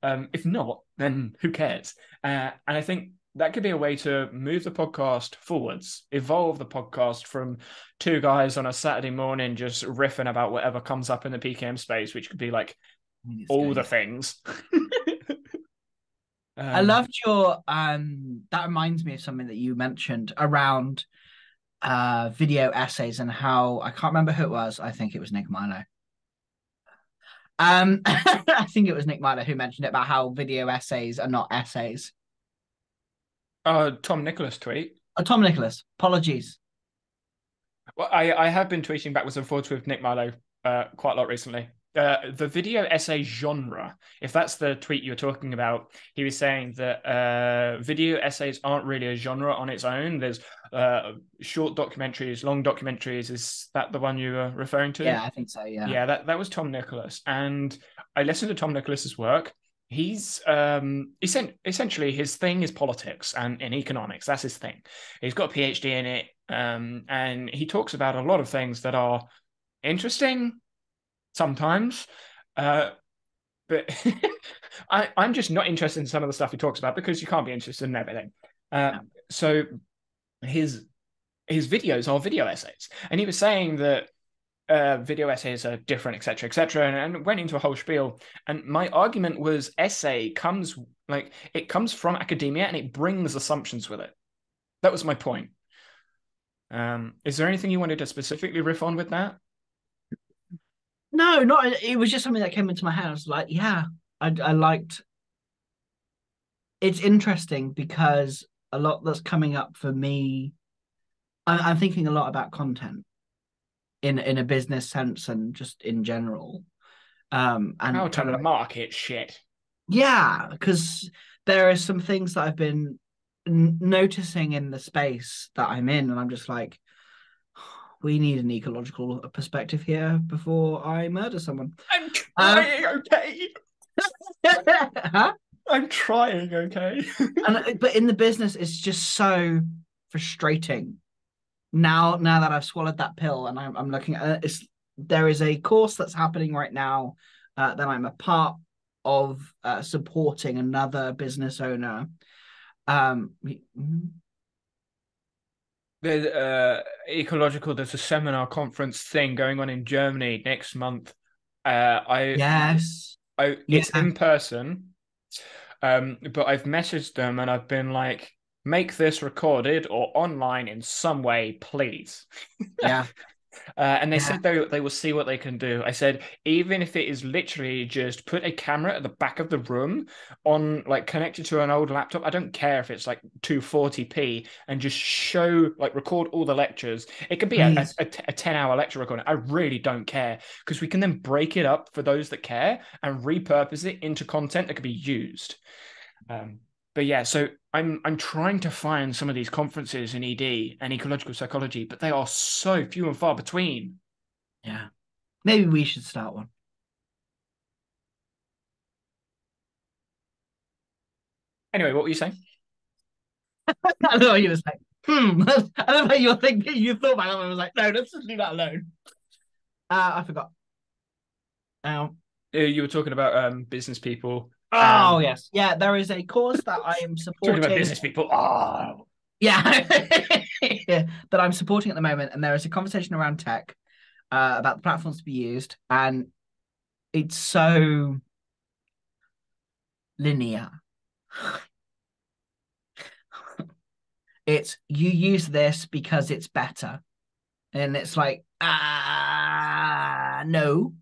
If not, then who cares? And I think that could be a way to move the podcast forwards, evolve the podcast from two guys on a Saturday morning just riffing about whatever comes up in the PKM space, which could be like all the things. I loved your that reminds me of something that you mentioned around video essays and how I can't remember who it was. I think it was Nick Milo. I think it was Nick Milo who mentioned it about how video essays are not essays. Tom Nicholas tweet. Tom Nicholas. Apologies. Well, I have been tweeting backwards and forwards with Nick Milo quite a lot recently. The video essay genre, if that's the tweet you were talking about, he was saying that video essays aren't really a genre on its own. There's short documentaries, long documentaries. Is that the one you were referring to? Yeah, I think so, yeah. Yeah, that was Tom Nicholas. And I listened to Tom Nicholas's work. He's essentially his thing is politics and economics. That's his thing. He's got a PhD in it. And he talks about a lot of things that are interesting sometimes, but I'm just not interested in some of the stuff he talks about because you can't be interested in everything. So his videos are video essays, and he was saying that video essays are different, etc., and went into a whole spiel. And my argument was essay comes from academia and it brings assumptions with it. That was my point. Is there anything you wanted to specifically riff on with that? No, not. It was just something that came into my head. I was like, yeah, I liked. It's interesting because a lot that's coming up for me I'm thinking a lot about content in a business sense and just in general. How And to kind of like, market shit. yeah, because there are some things that I've been noticing in the space that I'm in, and I'm just like, we need an ecological perspective here before I murder someone. I'm Um, trying, okay? huh? I'm trying, okay? And but in the business, it's just so frustrating. Now that I've swallowed that pill and I'm looking at it, there is a course that's happening right now that I'm a part of supporting another business owner. Um, There's ecological. There's a seminar conference thing going on in Germany next month. Uh, I, yes, yeah, it's in person. But I've messaged them and I've been like, make this recorded or online in some way, please. yeah, And they yeah. said they will see what they can do. I said, even if it is literally just put a camera at the back of the room on like connected to an old laptop. I don't care if it's like 240p and just show like record all the lectures. It could be Please, a 10-hour lecture recording. I really don't care because we can then break it up for those that care and repurpose it into content that could be used. Um, but yeah, so I'm trying to find some of these conferences in ED and ecological psychology, but they are so few and far between. yeah. Maybe we should start one. Anyway, what were you saying? I know you was like, I don't know you were thinking. You thought about that one. I was like, no, let's just leave that alone. I forgot. Um, You were talking about business people oh and yes, yeah. There is a course that I am talking about supporting. business people. Oh, Yeah, yeah, that I'm supporting at the moment, and there is a conversation around tech about the platforms to be used, and it's so linear. It's you use this because it's better, and it's like no,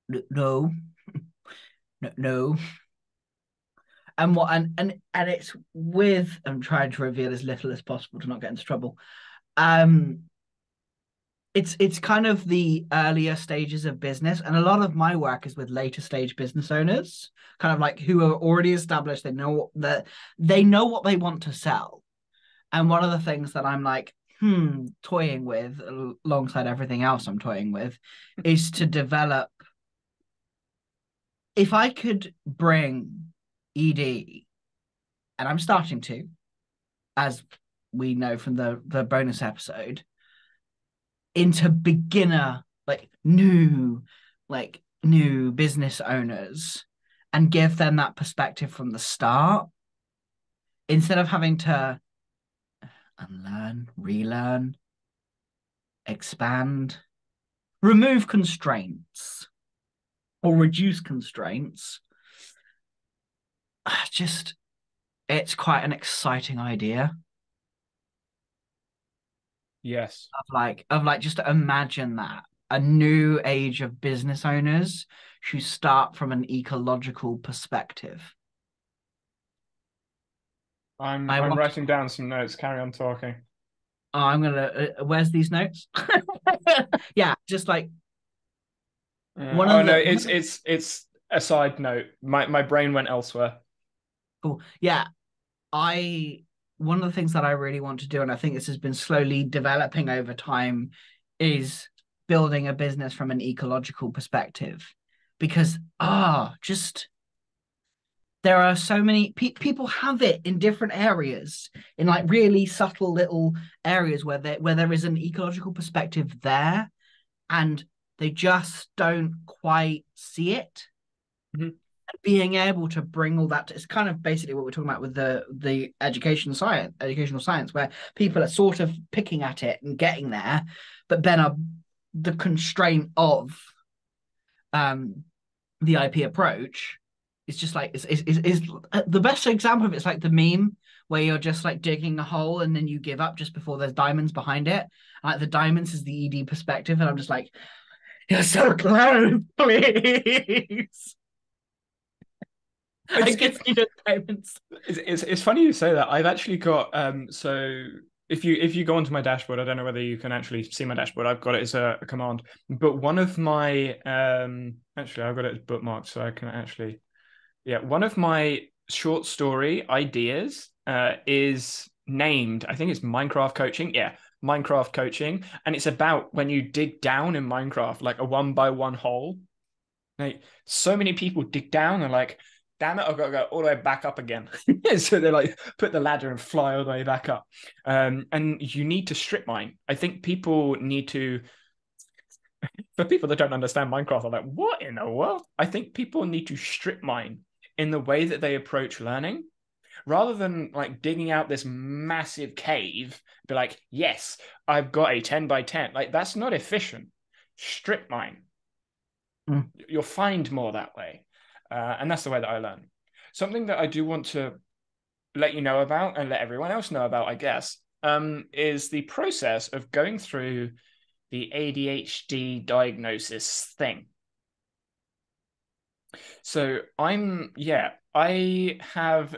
no, no, no. And what and it's with I'm trying to reveal as little as possible to not get into trouble. Um, it's kind of the earlier stages of business, and a lot of my work is with later stage business owners, kind of like who are already established. They know what they want to sell, and one of the things that I'm like toying with alongside everything else I'm toying with is to develop. If I could bring ED, and I'm starting to, as we know from the bonus episode, into beginner new business owners and give them that perspective from the start instead of having to unlearn, relearn, expand, remove constraints or reduce constraints. Just it's quite an exciting idea yes. of like just imagine that a new age of business owners who start from an ecological perspective. I I'm want. writing down some notes. Carry on talking. Oh, I'm gonna. Where's these notes? Yeah, just like one Oh of no, the. it's a side note. My brain went elsewhere. Cool. Yeah, I. One of the things that I really want to do, and I think this has been slowly developing over time, is building a business from an ecological perspective, because just there are so many people have it in different areas, in like really subtle little areas where there is an ecological perspective there, and they just don't quite see it. Mhm. Being able to bring all that it's kind of basically what we're talking about with the educational science, where people are sort of picking at it and getting there, but then are the constraint of um the IP approach is just like is the best example of it's like the meme where you're just like digging a hole and then you give up just before there's diamonds behind it. Like the diamonds is the ED perspective, and I'm just like, you're so close, please. I It's, guess you don't payments. it's funny you say that. I've actually got so if you go onto my dashboard, I don't know whether you can actually see my dashboard. I've got it as a command. But one of my actually I've got it as bookmarked so I can actually one of my short story ideas is named, I think it's Minecraft coaching. Yeah, Minecraft coaching. And it's about when you dig down in Minecraft, like a 1 by 1 hole. Like so many people dig down and like, damn it, I've got to go all the way back up again. So they like put the ladder and fly all the way back up. And you need to strip mine. I think people need to, for people that don't understand Minecraft, are like, what in the world? I think people need to strip mine in the way that they approach learning rather than like digging out this massive cave, be like, yes, I've got a 10 by 10. Like, that's not efficient. Strip mine. Mm. You'll find more that way. And that's the way that I learn. Something that I do want to let you know about and let everyone else know about, I guess, is the process of going through the ADHD diagnosis thing. So I have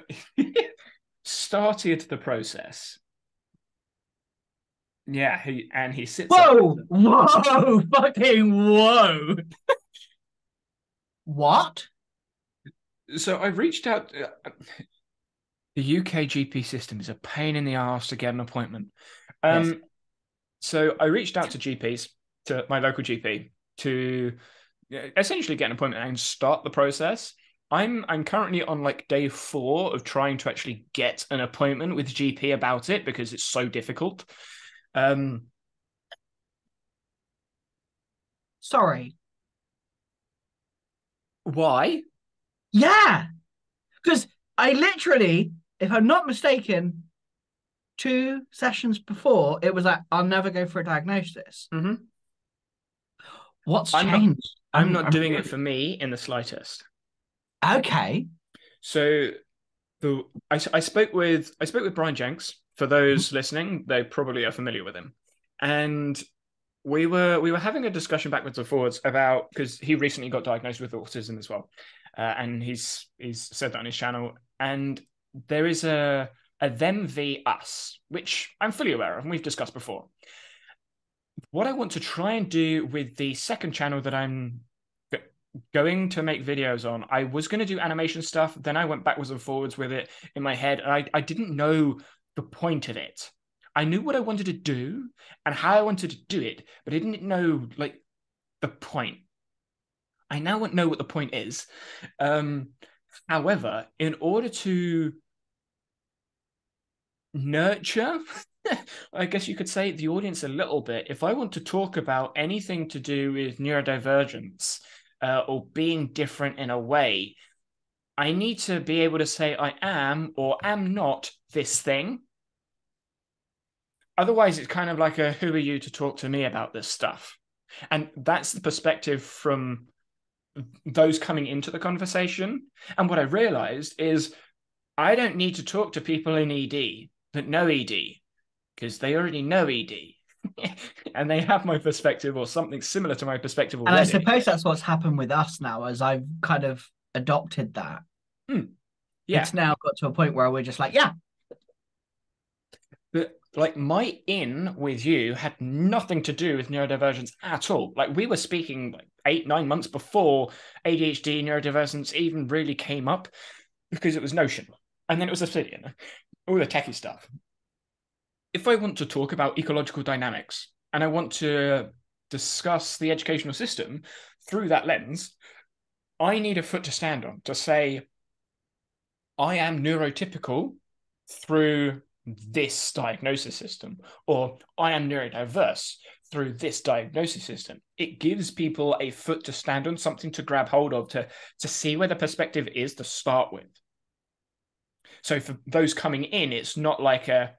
started the process. Yeah, he sits up. Whoa! Whoa! Fucking whoa! What? So I reached out. The UK GP system is a pain in the ass to get an appointment. Yes. So I reached out to GPs, to my local GP, to essentially get an appointment and start the process. I'm currently on like day 4 of trying to actually get an appointment with GP about it because it's so difficult. Sorry. Why? Yeah, because I literally, if I'm not mistaken, 2 sessions before it was like I'll never go for a diagnosis. Mm-hmm. What's I'm not. changed? I'm not I'm doing it really for me in the slightest. okay. So I spoke with Brian Jenks. For those listening, they probably are familiar with him, and we were having a discussion backwards and forwards about because he recently got diagnosed with autism as well, and he's said that on his channel. And there is a them v us, which I'm fully aware of, and we've discussed before. What I want to try and do with the second channel that I'm going to make videos on, I was going to do animation stuff, then I went backwards and forwards with it in my head, and I didn't know the point of it. I knew what I wanted to do and how I wanted to do it, but I didn't know like the point. I now know what the point is. However, in order to nurture, I guess you could say, the audience a little bit, if I want to talk about anything to do with neurodivergence or being different in a way, I need to be able to say I am or am not this thing. Otherwise, it's kind of like a who are you to talk to me about this stuff? And that's the perspective from those coming into the conversation. And what I realized is I don't need to talk to people in ED that know ED because they already know ED. And they have my perspective or something similar to my perspective And I already. suppose that's what's happened with us now, as I've kind of adopted that. Yeah. It's now got to a point where we're just like, yeah, But like my in with you had nothing to do with neurodivergence at all. Like we were speaking like 8, 9 months before ADHD neurodivergence even really came up because it was Notion. And then it was Obsidian, all the techie stuff. If I want to talk about ecological dynamics and I want to discuss the educational system through that lens, I need a foot to stand on to say, I am neurotypical through this diagnosis system, or I am neurodiverse through this diagnosis system. It gives people a foot to stand on, something to grab hold of, to see where the perspective is to start with. So for those coming in, it's not like a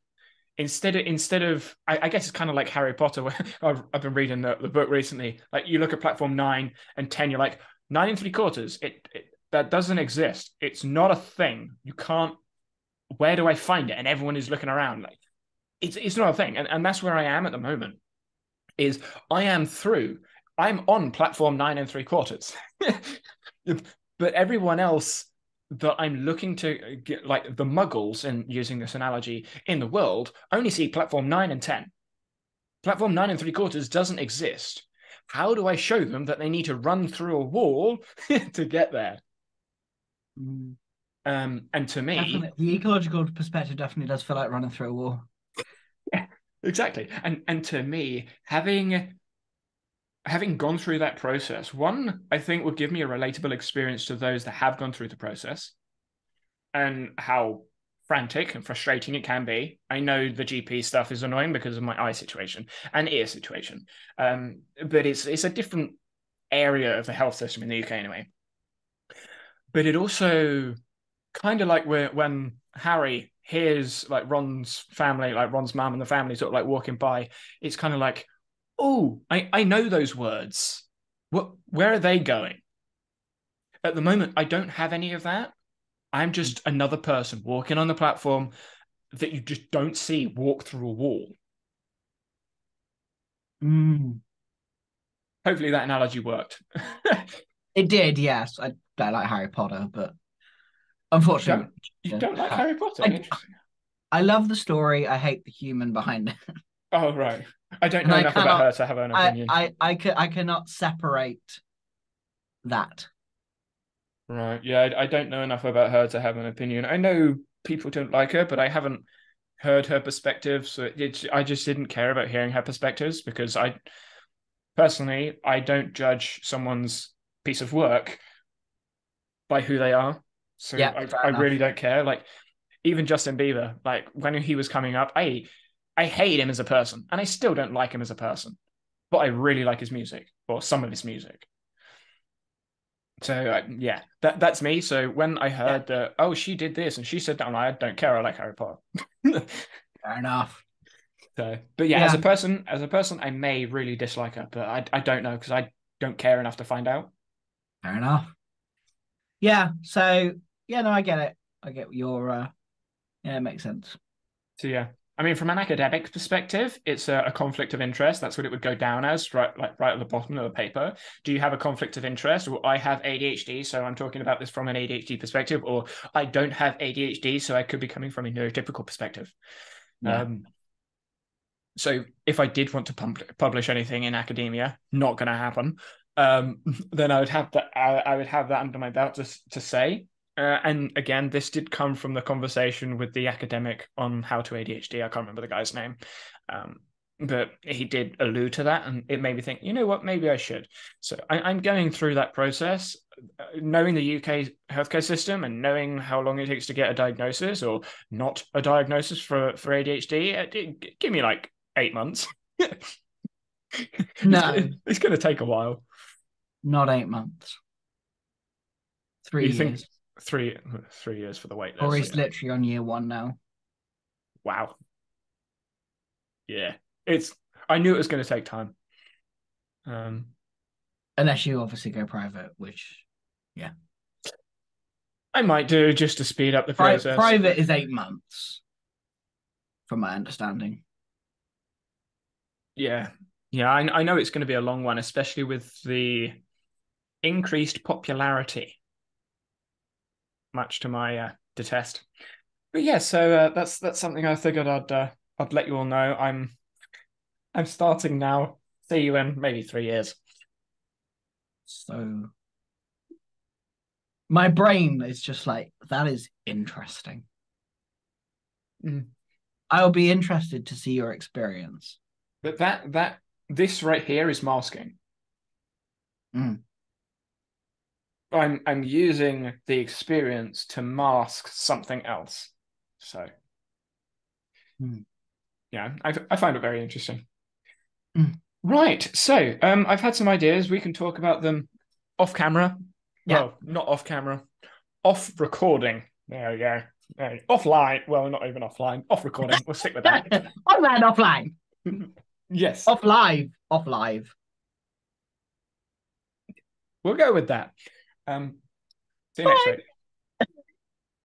instead of I guess it's kind of like Harry Potter, where I've been reading the book recently. Like you look at platform 9 and 10, you're like 9 3/4. It that doesn't exist. It's not a thing. You can't. Where do I find it? And everyone is looking around like it's not a thing. And that's where I am at the moment. Is I'm on platform 9 3/4. But everyone else that I'm looking to get, like the muggles, and using this analogy, in the world only see platform 9 and 10. Platform 9 and 3/4 doesn't exist. How do I show them that they need to run through a wall to get there? Mm. And to me, Definitely, the ecological perspective definitely does feel like running through a wall. yeah, exactly. And to me, having gone through that process, one, I think would give me a relatable experience to those that have gone through the process and how frantic and frustrating it can be. I know the GP stuff is annoying because of my eye situation and ear situation, but it's a different area of the health system in the UK anyway. But it also kind of like when Harry hears like Ron's family, like Ron's mum and the family sort of like walking by, it's kind of like, oh, I know those words. Where are they going? At the moment, I don't have any of that. I'm just another person walking on the platform that you just don't see walk through a wall. Mm. Hopefully that analogy worked. It did, yes. I like Harry Potter, but You unfortunately, don't you don't like Harry Potter? I, Interesting. I love the story. I hate the human behind it, Oh right. I don't and know I enough about cannot. her to have an opinion. I cannot separate that. Right. Yeah, I don't know enough about her to have an opinion. I know people don't like her, but I haven't heard her perspective. So I just didn't care about hearing her perspectives because I personally, I don't judge someone's piece of work by who they are. So Yeah, fair I enough. really don't care. Like even Justin Bieber, like when he was coming up, I hate him as a person, and I still don't like him as a person, but I really like his music or some of his music. So yeah, that's me. So when I Yeah, heard that, oh, she did this and she said that, I don't care. I like Harry Potter. fair enough. So, but yeah, Yeah, as a person, I may really dislike her, but I don't know because I don't care enough to find out. fair enough. Yeah, so yeah, no, I get it. I get your yeah, it makes sense. So yeah, I mean, from an academic perspective, it's a conflict of interest. That's what it would go down as, right? Like right at the bottom of the paper. Do you have a conflict of interest? Well, I have ADHD, so I'm talking about this from an ADHD perspective, or I don't have ADHD, so I could be coming from a neurotypical perspective. Yeah. Um, so if I did want to publish anything in academia, not going to happen. Then I would have that. I would have that under my belt to say. And again, this did come from the conversation with the academic on how to ADHD. I can't remember the guy's name, um, but he did allude to that, and it made me think. You know what? Maybe I should. So I'm going through that process, knowing the UK healthcare system and knowing how long it takes to get a diagnosis or not a diagnosis for ADHD. Give me like 8 months. No, It's going to take a while. not 8 months. three You think years. 3 years for the wait Or list? he's Yeah. literally on year one now. Wow. Yeah. It's. I knew it was going to take time. Um, Unless you obviously go private, which yeah. I might do just to speed up the process. Private is 8 months, from my understanding. Yeah. Yeah. I know it's going to be a long one, especially with the increased popularity, much to my detest. But yeah, so that's something I figured I'd let you all know. I'm starting now. See you in maybe 3 years. So my brain is just like, that is interesting. Mm. I'll be interested to see your experience. But this right here is masking. Mm. I'm using the experience to mask something else. So Mm. yeah, I find it very interesting. Mm. Right. So I've had some ideas. We can talk about them off camera. Yeah. Well, not off camera, off recording. There we go. Offline. Well, not even offline. Off recording. We'll stick with that. Online, offline. Yes, Off live. Off live. we'll go with that. See you next Bye. week.